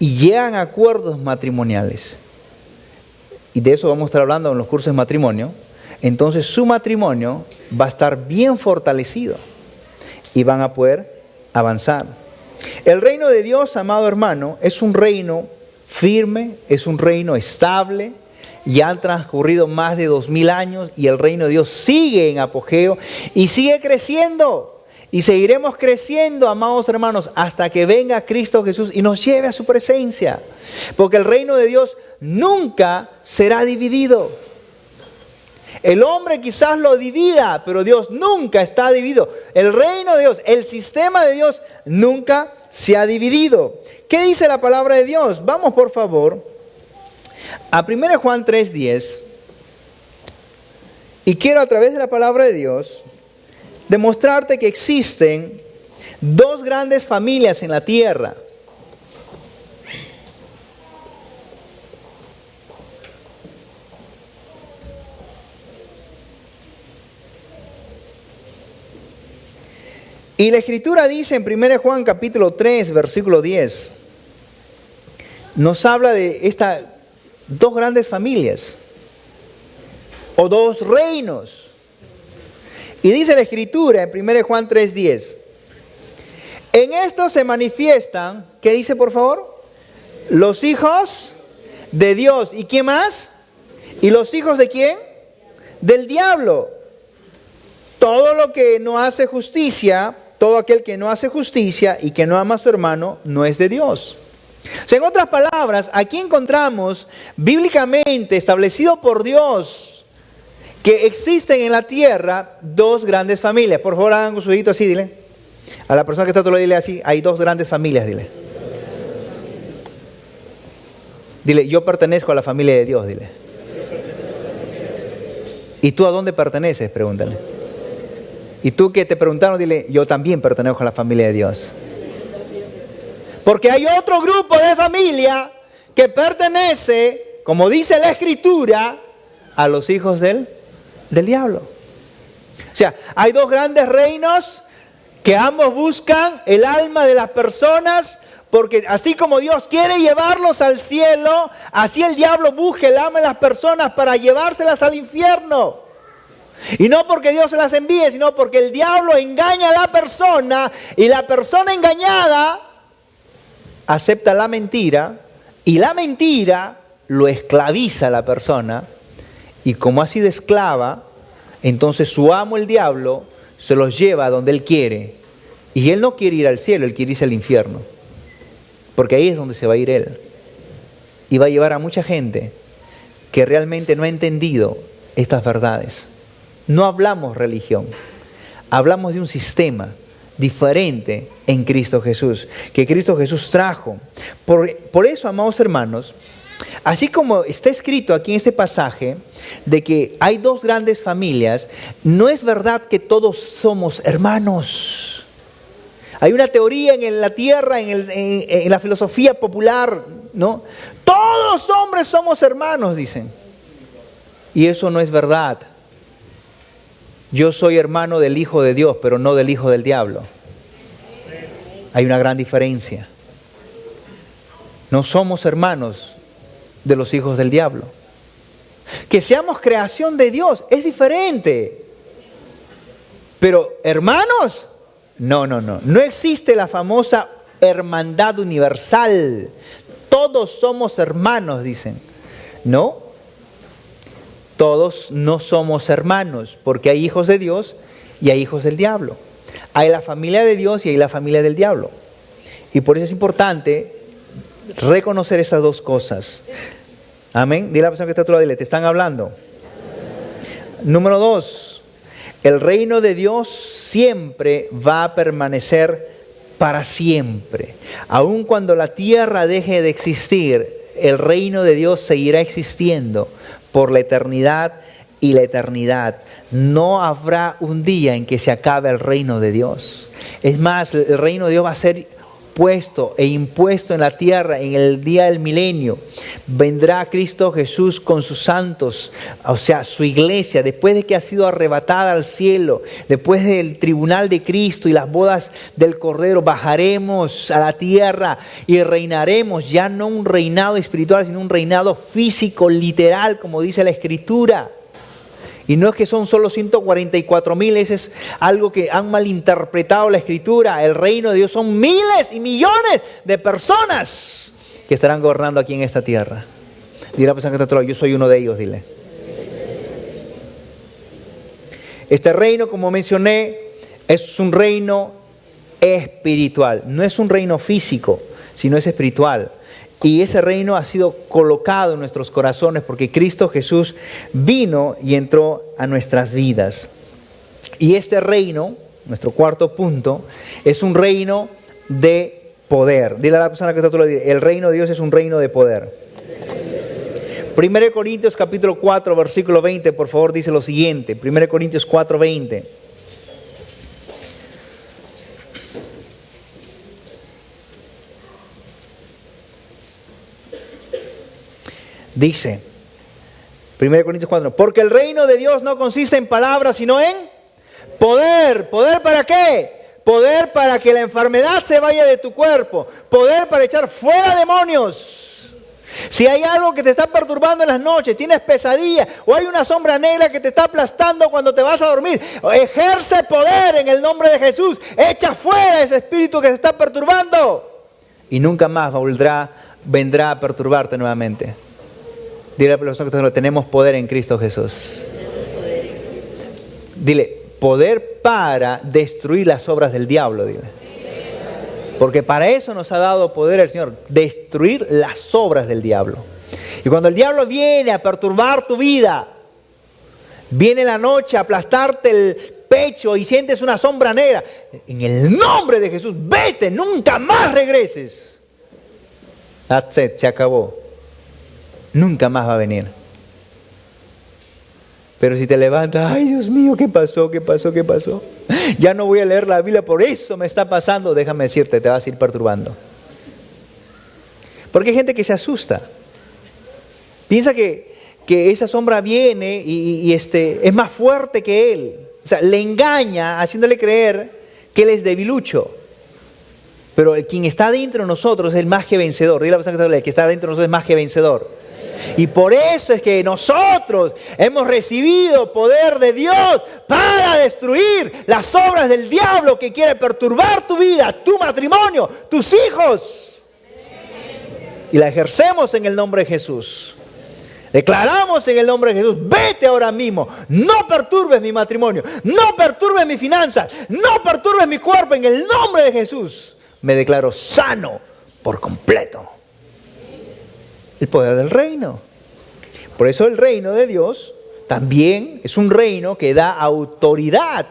y llegan a acuerdos matrimoniales, y de eso vamos a estar hablando en los cursos de matrimonio, entonces su matrimonio va a estar bien fortalecido y van a poder avanzar. El reino de Dios, amado hermano, es un reino firme, es un reino estable. Ya han transcurrido más de 2000 años y el reino de Dios sigue en apogeo y sigue creciendo. Y seguiremos creciendo, amados hermanos, hasta que venga Cristo Jesús y nos lleve a su presencia. Porque el reino de Dios nunca será dividido. El hombre quizás lo divida, pero Dios nunca está dividido. El reino de Dios, el sistema de Dios nunca se ha dividido. ¿Qué dice la palabra de Dios? Vamos por favor a 1 Juan 3:10. Y quiero a través de la palabra de Dios demostrarte que existen dos grandes familias en la tierra. Y la Escritura dice en 1 Juan capítulo 3, versículo 10, nos habla de estas dos grandes familias o dos reinos. Y dice la Escritura en 1 Juan 3:10, en esto se manifiestan, ¿qué dice por favor? Los hijos de Dios. ¿Y quién más? ¿Y los hijos de quién? Del diablo. Todo lo que no hace justicia, todo aquel que no hace justicia y que no ama a su hermano no es de Dios. O sea, en otras palabras, aquí encontramos bíblicamente establecido por Dios que existen en la tierra dos grandes familias. Por favor, hagan su dedito así, dile. A la persona que está a tu lado, dile así, hay dos grandes familias, dile. Dile, yo pertenezco a la familia de Dios, dile. ¿Y tú a dónde perteneces? Pregúntale. Y tú que te preguntaron, dile, yo también pertenezco a la familia de Dios. Porque hay otro grupo de familia que pertenece, como dice la Escritura, a los hijos del diablo. O sea, hay dos grandes reinos que ambos buscan el alma de las personas, porque así como Dios quiere llevarlos al cielo, así el diablo busca el alma de las personas para llevárselas al infierno. Y no porque Dios se las envíe, sino porque el diablo engaña a la persona y la persona engañada acepta la mentira y la mentira lo esclaviza a la persona, y como ha sido esclava, entonces su amo el diablo se los lleva a donde él quiere, y él no quiere ir al cielo, él quiere irse al infierno, porque ahí es donde se va a ir él, y va a llevar a mucha gente que realmente no ha entendido estas verdades. No hablamos religión, hablamos de un sistema diferente en Cristo Jesús, que Cristo Jesús trajo. Por eso, amados hermanos, así como está escrito aquí en este pasaje de que hay dos grandes familias, no es verdad que todos somos hermanos. Hay una teoría en la tierra, en la filosofía popular, ¿no? Todos hombres somos hermanos, dicen. Y eso no es verdad. Yo soy hermano del Hijo de Dios, pero no del hijo del diablo. Hay una gran diferencia. No somos hermanos de los hijos del diablo. Que seamos creación de Dios es diferente. Pero hermanos, no. No existe la famosa hermandad universal. Todos somos hermanos, dicen. No. Todos no somos hermanos, porque hay hijos de Dios y hay hijos del diablo. Hay la familia de Dios y hay la familia del diablo. Y por eso es importante reconocer estas dos cosas. Amén. Dile a la persona que está a tu lado, dile, te están hablando. Número 2, el reino de Dios siempre va a permanecer para siempre. Aun cuando la tierra deje de existir, el reino de Dios seguirá existiendo por la eternidad y la eternidad. No habrá un día en que se acabe el reino de Dios. Es más, el reino de Dios va a ser puesto e impuesto en la tierra en el día del milenio. Vendrá Cristo Jesús con sus santos, o sea, su iglesia, después de que ha sido arrebatada al cielo, después del tribunal de Cristo y las bodas del Cordero, bajaremos a la tierra y reinaremos, ya no un reinado espiritual, sino un reinado físico, literal, como dice la Escritura. Y no es que son solo 144,000, ese es algo que han malinterpretado la Escritura. El reino de Dios son miles y millones de personas que estarán gobernando aquí en esta tierra. Dile a la persona que está a tu lado, yo soy uno de ellos, dile. Este reino, como mencioné, es un reino espiritual. No es un reino físico, sino es espiritual. Y ese reino ha sido colocado en nuestros corazones porque Cristo Jesús vino y entró a nuestras vidas. Y este reino, nuestro cuarto punto, es un reino de poder. Dile a la persona que está a tu lado, el reino de Dios es un reino de poder. 1 Corintios capítulo 4, versículo 20, por favor, dice lo siguiente. 1 Corintios 4, 20. Dice, 1 Corintios 4, porque el reino de Dios no consiste en palabras, sino en poder. ¿Poder para qué? Poder para que la enfermedad se vaya de tu cuerpo. Poder para echar fuera demonios. Si hay algo que te está perturbando en las noches, tienes pesadillas, o hay una sombra negra que te está aplastando cuando te vas a dormir, ejerce poder en el nombre de Jesús. Echa fuera ese espíritu que te está perturbando. Y nunca más vendrá a perturbarte nuevamente. Dile a la persona que tenemos poder en Cristo Jesús. Dile, poder para destruir las obras del diablo, dile. Porque para eso nos ha dado poder el Señor, destruir las obras del diablo. Y cuando el diablo viene a perturbar tu vida, viene la noche a aplastarte el pecho y sientes una sombra negra, en el nombre de Jesús, vete, nunca más regreses. That's it, se acabó. Nunca más va a venir. Pero si te levantas, ay Dios mío, ¿qué pasó? ¿Qué pasó? ¿Qué pasó? Ya no voy a leer la Biblia, por eso me está pasando. Déjame decirte, te vas a ir perturbando. Porque hay gente que se asusta. Piensa que esa sombra viene y es más fuerte que él. O sea, le engaña haciéndole creer que él es debilucho. Pero quien está dentro de nosotros es el más que vencedor. Dile a la persona que está, el que está dentro de nosotros es más que vencedor. Y por eso es que nosotros hemos recibido poder de Dios para destruir las obras del diablo que quiere perturbar tu vida, tu matrimonio, tus hijos. Y la ejercemos en el nombre de Jesús. Declaramos en el nombre de Jesús, vete ahora mismo, no perturbes mi matrimonio, no perturbes mis finanzas, no perturbes mi cuerpo, en el nombre de Jesús. Me declaro sano por completo. El poder del reino. Por eso el reino de Dios también es un reino que da autoridad.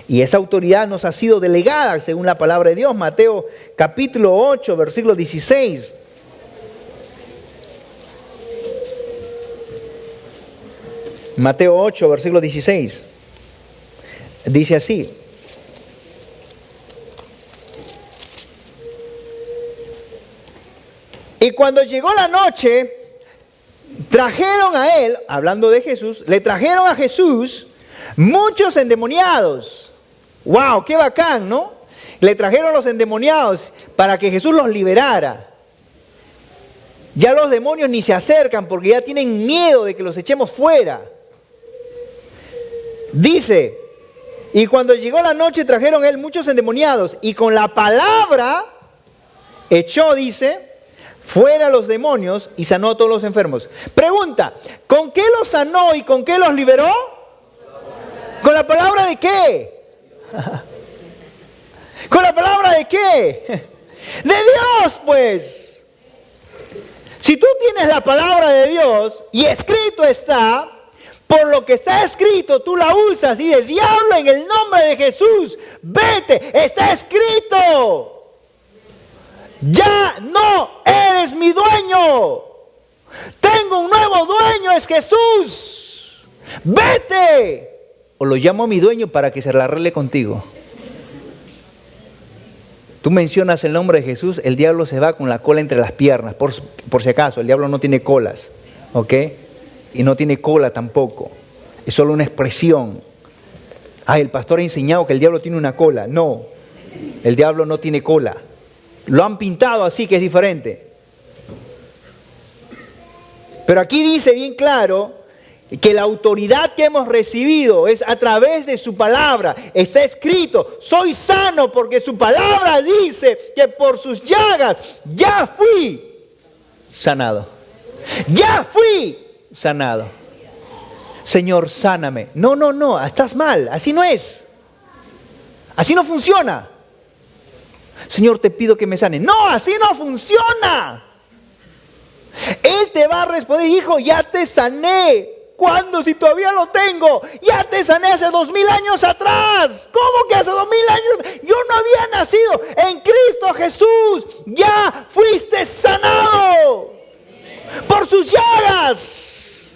Y esa autoridad nos ha sido delegada según la palabra de Dios. Mateo capítulo 8, versículo 16. Mateo 8, versículo 16. Dice así. Y cuando llegó la noche, trajeron a él, hablando de Jesús, le trajeron a Jesús muchos endemoniados. ¡Wow! ¡Qué bacán!, ¿no? Le trajeron los endemoniados para que Jesús los liberara. Ya los demonios ni se acercan porque ya tienen miedo de que los echemos fuera. Dice, y cuando llegó la noche trajeron a él muchos endemoniados y con la palabra echó, dice, fuera los demonios y sanó a todos los enfermos. Pregunta, ¿con qué los sanó y con qué los liberó? ¿Con la palabra de qué? ¿Con la palabra de qué? De Dios, pues. Si tú tienes la palabra de Dios y escrito está, por lo que está escrito tú la usas y de diablo en el nombre de Jesús, vete, está escrito. Ya no eres mi dueño. Tengo un nuevo dueño, es Jesús. Vete. O lo llamo a mi dueño para que se la arregle contigo. Tú mencionas el nombre de Jesús, el diablo se va con la cola entre las piernas. Por si acaso, el diablo no tiene colas, ¿ok? Y no tiene cola tampoco. Es solo una expresión. El pastor ha enseñado que el diablo tiene una cola. No, el diablo no tiene cola. Lo han pintado así, que es diferente. Pero aquí dice bien claro que la autoridad que hemos recibido es a través de su palabra. Está escrito, soy sano porque su palabra dice que por sus llagas ya fui sanado. Ya fui sanado. Señor, sáname. No, estás mal, así no es. Así no funciona. Señor, te pido que me sane. No, así no funciona. Él te va a responder, hijo, ya te sané. ¿Cuándo? Si todavía lo tengo. Ya te sané hace 2000 años atrás. ¿Cómo que hace 2000 años? Yo no había nacido. En Cristo Jesús ya fuiste sanado. Por sus llagas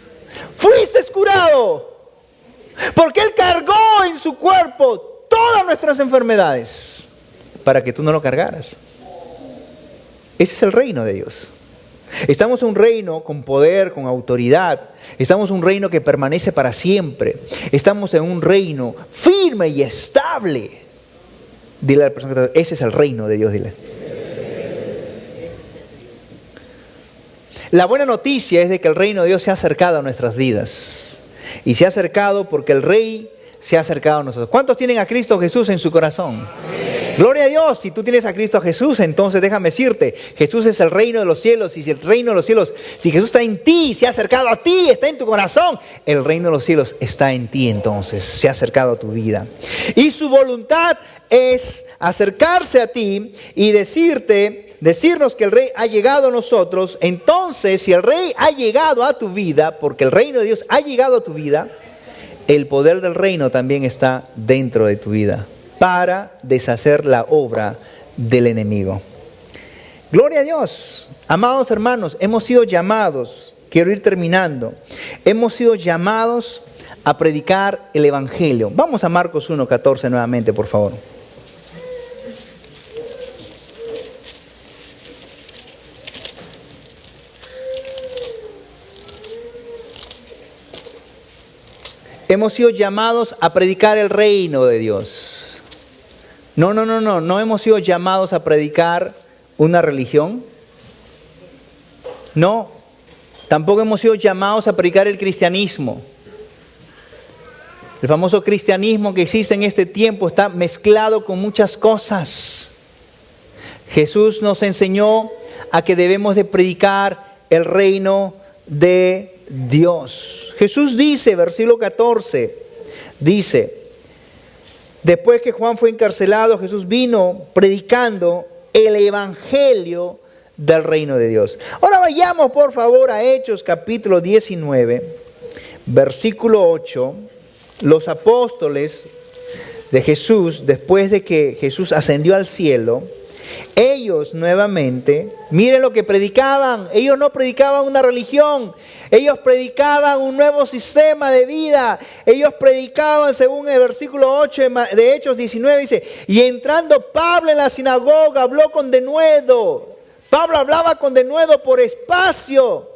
fuiste curado. Porque Él cargó en su cuerpo todas nuestras enfermedades para que tú no lo cargaras. Ese es el reino de Dios. Estamos en un reino con poder, con autoridad. Estamos en un reino que permanece para siempre. Estamos en un reino firme y estable. Dile a la persona que está, ese es el reino de Dios, dile. La buena noticia es de que el reino de Dios se ha acercado a nuestras vidas. Y se ha acercado porque el Rey se ha acercado a nosotros. ¿Cuántos tienen a Cristo Jesús en su corazón? Gloria a Dios, si tú tienes a Cristo Jesús, entonces déjame decirte, Jesús es el reino de los cielos, y si el reino de los cielos, si Jesús está en ti, se ha acercado a ti, está en tu corazón, el reino de los cielos está en ti entonces, se ha acercado a tu vida. Y su voluntad es acercarse a ti y decirnos que el Rey ha llegado a nosotros. Entonces, si el Rey ha llegado a tu vida, porque el reino de Dios ha llegado a tu vida, el poder del reino también está dentro de tu vida para deshacer la obra del enemigo. Gloria a Dios. Amados hermanos, hemos sido llamados, quiero ir terminando, hemos sido llamados a predicar el Evangelio. Vamos a Marcos 1:14 nuevamente, por favor. Hemos sido llamados a predicar el reino de Dios. No hemos sido llamados a predicar una religión. No, tampoco hemos sido llamados a predicar el cristianismo. El famoso cristianismo que existe en este tiempo está mezclado con muchas cosas. Jesús nos enseñó a que debemos de predicar el reino de Dios. Jesús dice, versículo 14, dice, después que Juan fue encarcelado, Jesús vino predicando el evangelio del reino de Dios. Ahora vayamos por favor a Hechos capítulo 19, versículo 8. Los apóstoles de Jesús, después de que Jesús ascendió al cielo, ellos nuevamente, miren lo que predicaban. Ellos no predicaban una religión, ellos predicaban un nuevo sistema de vida. Ellos predicaban, según el versículo 8 de Hechos 19, dice, y entrando Pablo en la sinagoga, habló con denuedo. Pablo hablaba con denuedo por espacio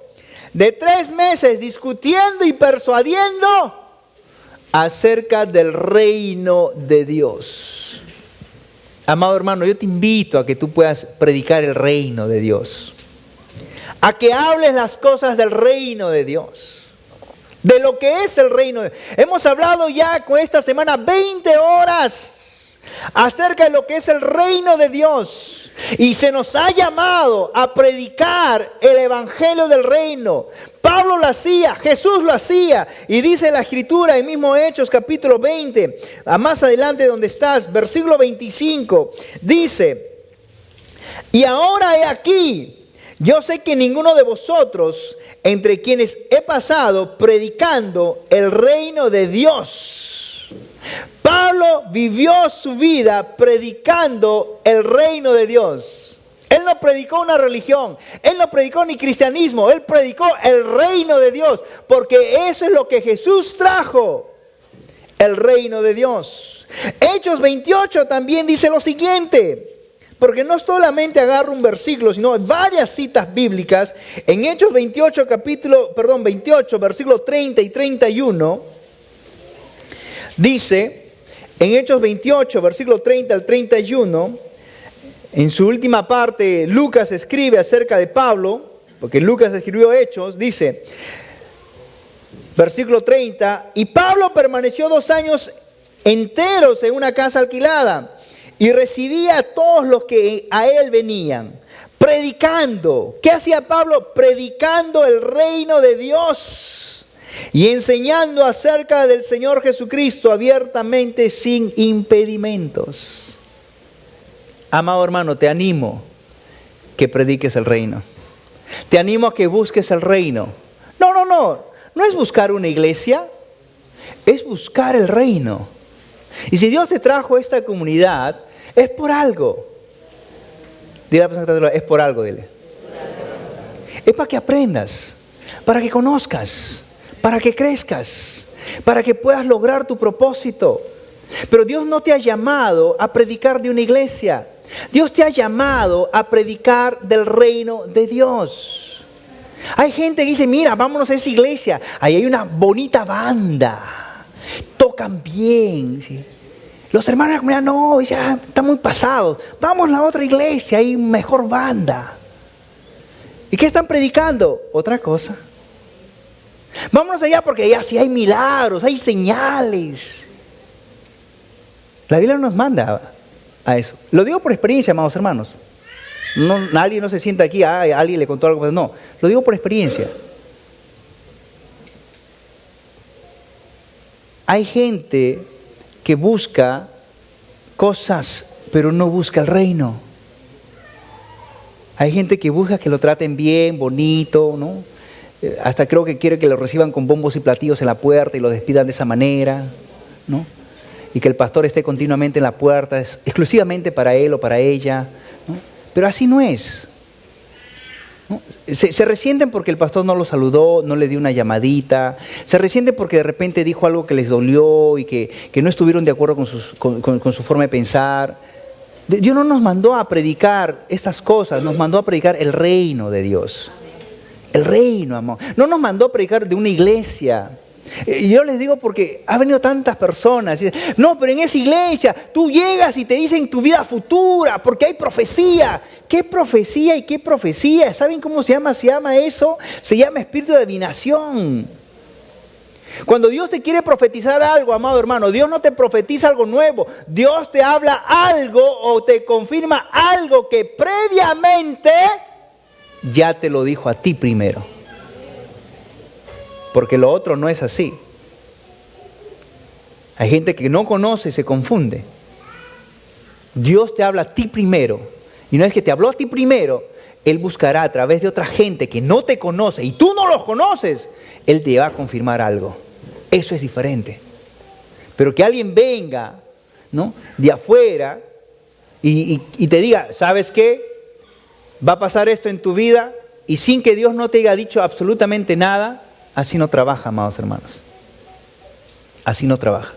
de 3 meses, discutiendo y persuadiendo acerca del reino de Dios. Amado hermano, yo te invito a que tú puedas predicar el reino de Dios. A que hables las cosas del reino de Dios. De lo que es el reino de Dios. Hemos hablado ya con esta semana 20 horas acerca de lo que es el reino de Dios. Y se nos ha llamado a predicar el evangelio del reino. Pablo lo hacía, Jesús lo hacía. Y dice la escritura en mismo Hechos capítulo 20, más adelante donde estás, versículo 25, dice, y ahora he aquí, yo sé que ninguno de vosotros, entre quienes he pasado predicando el reino de Dios. Pablo vivió su vida predicando el reino de Dios. Él no predicó una religión, él no predicó ni cristianismo, él predicó el reino de Dios, porque eso es lo que Jesús trajo, el reino de Dios. Hechos 28 también dice lo siguiente, porque no solamente agarro un versículo, sino varias citas bíblicas. En Hechos 28, 28, versículos 30 y 31, dice, en Hechos 28, versículo 30 al 31, en su última parte, Lucas escribe acerca de Pablo, porque Lucas escribió Hechos, dice, versículo 30, y Pablo permaneció 2 años enteros en una casa alquilada, y recibía a todos los que a él venían, predicando. ¿Qué hacía Pablo? Predicando el reino de Dios y enseñando acerca del Señor Jesucristo abiertamente, sin impedimentos. Amado hermano, te animo que prediques el reino. Te animo a que busques el reino. No es buscar una iglesia, es buscar el reino. Y si Dios te trajo a esta comunidad, es por algo. Dile a la persona que está a tu lado, es por algo, dile. Es para que aprendas, para que conozcas, para que crezcas, para que puedas lograr tu propósito. Pero Dios no te ha llamado a predicar de una iglesia. Dios te ha llamado a predicar del reino de Dios. Hay gente que dice, mira, vámonos a esa iglesia. Ahí hay una bonita banda. Tocan bien. ¿Sí? Los hermanos de la comunidad, no, ya están muy pasados. Vamos a la otra iglesia, hay mejor banda. ¿Y qué están predicando? Otra cosa. Vámonos allá porque allá sí hay milagros, hay señales. La Biblia nos manda a eso. Lo digo por experiencia, amados hermanos. Nadie no se sienta aquí, alguien le contó algo. No, lo digo por experiencia. Hay gente que busca cosas, pero no busca el reino. Hay gente que busca que lo traten bien, bonito, ¿no? Hasta creo que quiere que lo reciban con bombos y platillos en la puerta y lo despidan de esa manera, ¿no? Y que el pastor esté continuamente en la puerta, exclusivamente para él o para ella, ¿no? Pero así no es, ¿no? Se resienten porque el pastor no lo saludó, no le dio una llamadita, se resienten porque de repente dijo algo que les dolió y que no estuvieron de acuerdo con su forma de pensar. Dios no nos mandó a predicar estas cosas, nos mandó a predicar el reino de Dios. El reino, amor. No nos mandó a predicar de una iglesia. Y yo les digo porque ha venido tantas personas. No, pero en esa iglesia tú llegas y te dicen tu vida futura porque hay profecía. ¿Qué profecía y qué profecía? ¿Saben cómo se llama? Se llama eso. Se llama espíritu de adivinación. Cuando Dios te quiere profetizar algo, amado hermano, Dios no te profetiza algo nuevo. Dios te habla algo o te confirma algo que previamente ya te lo dijo a ti primero. Porque lo otro no es así. Hay gente que no conoce y se confunde. Dios te habla a ti primero. Y una vez que te habló a ti primero, Él buscará a través de otra gente que no te conoce y tú no los conoces, Él te va a confirmar algo. Eso es diferente. Pero que alguien venga, ¿no?, de afuera y te diga, ¿sabes qué? Va a pasar esto en tu vida y sin que Dios no te haya dicho absolutamente nada. Así no trabaja, amados hermanos. Así no trabaja.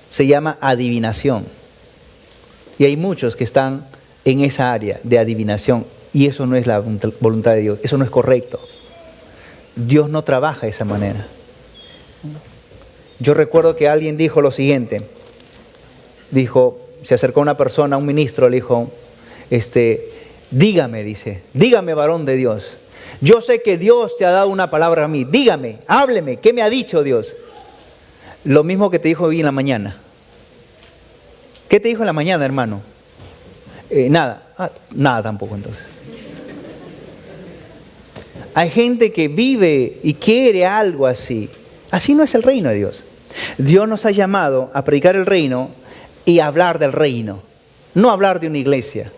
Se llama adivinación. Y hay muchos que están en esa área de adivinación. Y eso no es la voluntad de Dios. Eso no es correcto. Dios no trabaja de esa manera. Yo recuerdo que alguien dijo lo siguiente. Dijo, se acercó una persona, un ministro, le dijo, dígame, dice, dígame, varón de Dios. Yo sé que Dios te ha dado una palabra a mí. Dígame, hábleme, ¿qué me ha dicho Dios? Lo mismo que te dijo hoy en la mañana. ¿Qué te dijo en la mañana, hermano? Nada. Nada tampoco entonces. Hay gente que vive y quiere algo así. Así no es el reino de Dios. Dios nos ha llamado a predicar el reino y a hablar del reino. No hablar de una iglesia.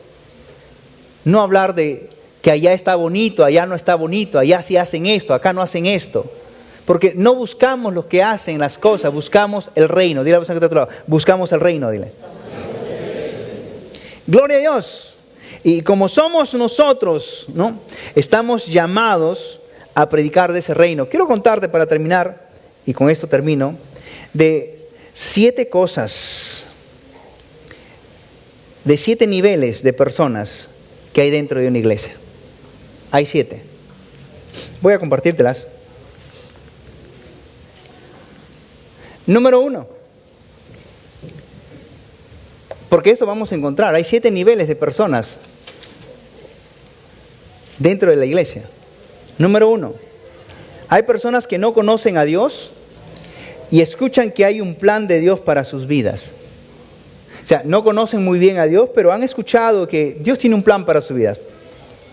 No hablar de que allá está bonito, allá no está bonito, allá sí hacen esto, acá no hacen esto. Porque no buscamos lo que hacen las cosas, buscamos el reino. Dile a la persona que está a tu lado, buscamos el reino, dile. Gloria a Dios. Y como somos nosotros, ¿no?, estamos llamados a predicar de ese reino. Quiero contarte para terminar, y con esto termino, de 7 cosas, de 7 niveles de personas que hay dentro de una iglesia. Hay 7. Voy a compartírtelas. Número 1. Porque esto vamos a encontrar. Hay 7 niveles de personas dentro de la iglesia. Número 1. Hay personas que no conocen a Dios y escuchan que hay un plan de Dios para sus vidas. O sea, no conocen muy bien a Dios, pero han escuchado que Dios tiene un plan para sus vidas.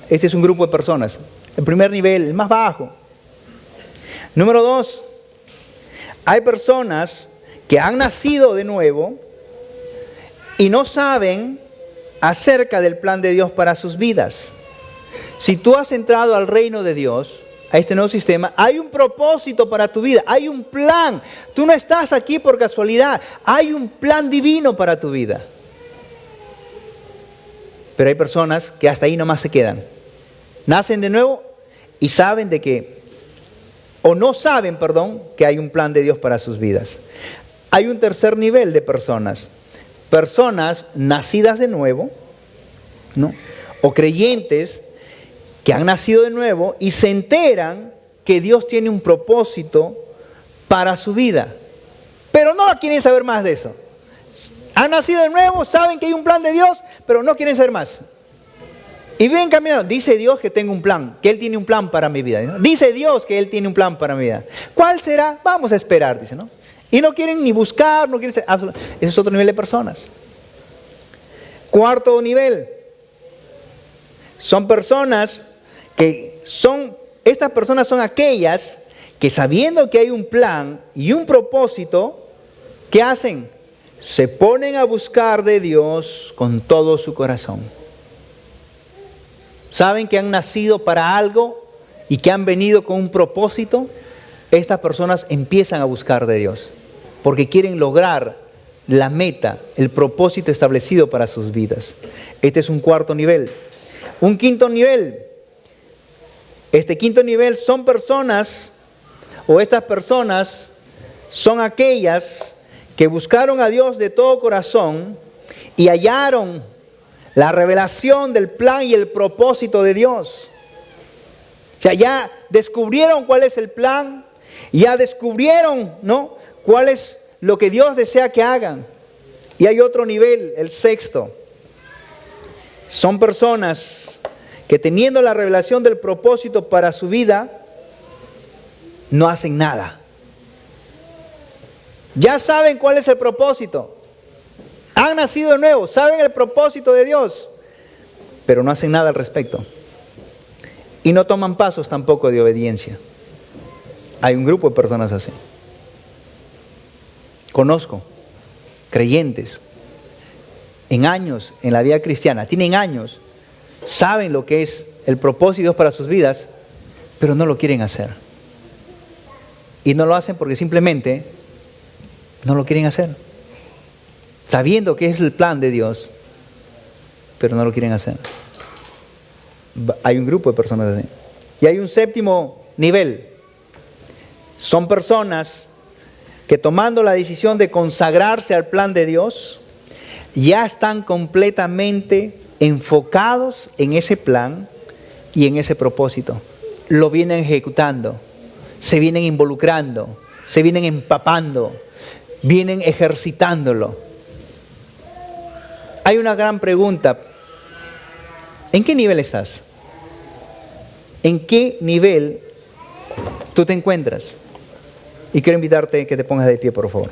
Este es un grupo de personas. El primer nivel, el más bajo. Número 2. Hay personas que han nacido de nuevo y no saben acerca del plan de Dios para sus vidas. Si tú has entrado al reino de Dios, a este nuevo sistema, hay un propósito para tu vida, hay un plan. Tú no estás aquí por casualidad, hay un plan divino para tu vida. Pero hay personas que hasta ahí nomás se quedan. Nacen de nuevo y saben de que, o no saben, perdón, que hay un plan de Dios para sus vidas. Hay un tercer nivel de personas. Personas nacidas de nuevo, ¿no?, o creyentes que han nacido de nuevo y se enteran que Dios tiene un propósito para su vida. Pero no quieren saber más de eso. Han nacido de nuevo, saben que hay un plan de Dios, pero no quieren saber más. Y ven caminando, dice Dios que tengo un plan, que Él tiene un plan para mi vida. ¿No? Dice Dios que Él tiene un plan para mi vida. ¿Cuál será? Vamos a esperar, dice, ¿no? Y no quieren ni buscar, no quieren ser, ese es otro nivel de personas. Cuarto nivel. Estas personas son aquellas que sabiendo que hay un plan y un propósito, ¿qué hacen? Se ponen a buscar de Dios con todo su corazón. Saben que han nacido para algo y que han venido con un propósito. Estas personas empiezan a buscar de Dios porque quieren lograr la meta, el propósito establecido para sus vidas. Este es un cuarto nivel. Un quinto nivel. Este quinto nivel son personas, o estas personas son aquellas que buscaron a Dios de todo corazón y hallaron la revelación del plan y el propósito de Dios. O sea, ya descubrieron cuál es el plan, ya descubrieron, ¿no?, cuál es lo que Dios desea que hagan. Y hay otro nivel, el sexto. Son personas que teniendo la revelación del propósito para su vida, no hacen nada. Ya saben cuál es el propósito. Han nacido de nuevo, saben el propósito de Dios, pero no hacen nada al respecto. Y no toman pasos tampoco de obediencia. Hay un grupo de personas así. Conozco creyentes en años en la vida cristiana, tienen años, saben lo que es el propósito de Dios para sus vidas, pero no lo quieren hacer. Y no lo hacen porque simplemente no lo quieren hacer. Sabiendo que es el plan de Dios, pero no lo quieren hacer. Hay un grupo de personas así. Y hay un séptimo nivel. Son personas que tomando la decisión de consagrarse al plan de Dios, ya están completamente enfocados en ese plan y en ese propósito. Lo vienen ejecutando, se vienen involucrando, se vienen empapando, vienen ejercitándolo. Hay una gran pregunta. ¿En qué nivel estás? ¿En qué nivel tú te encuentras? Y quiero invitarte a que te pongas de pie, por favor.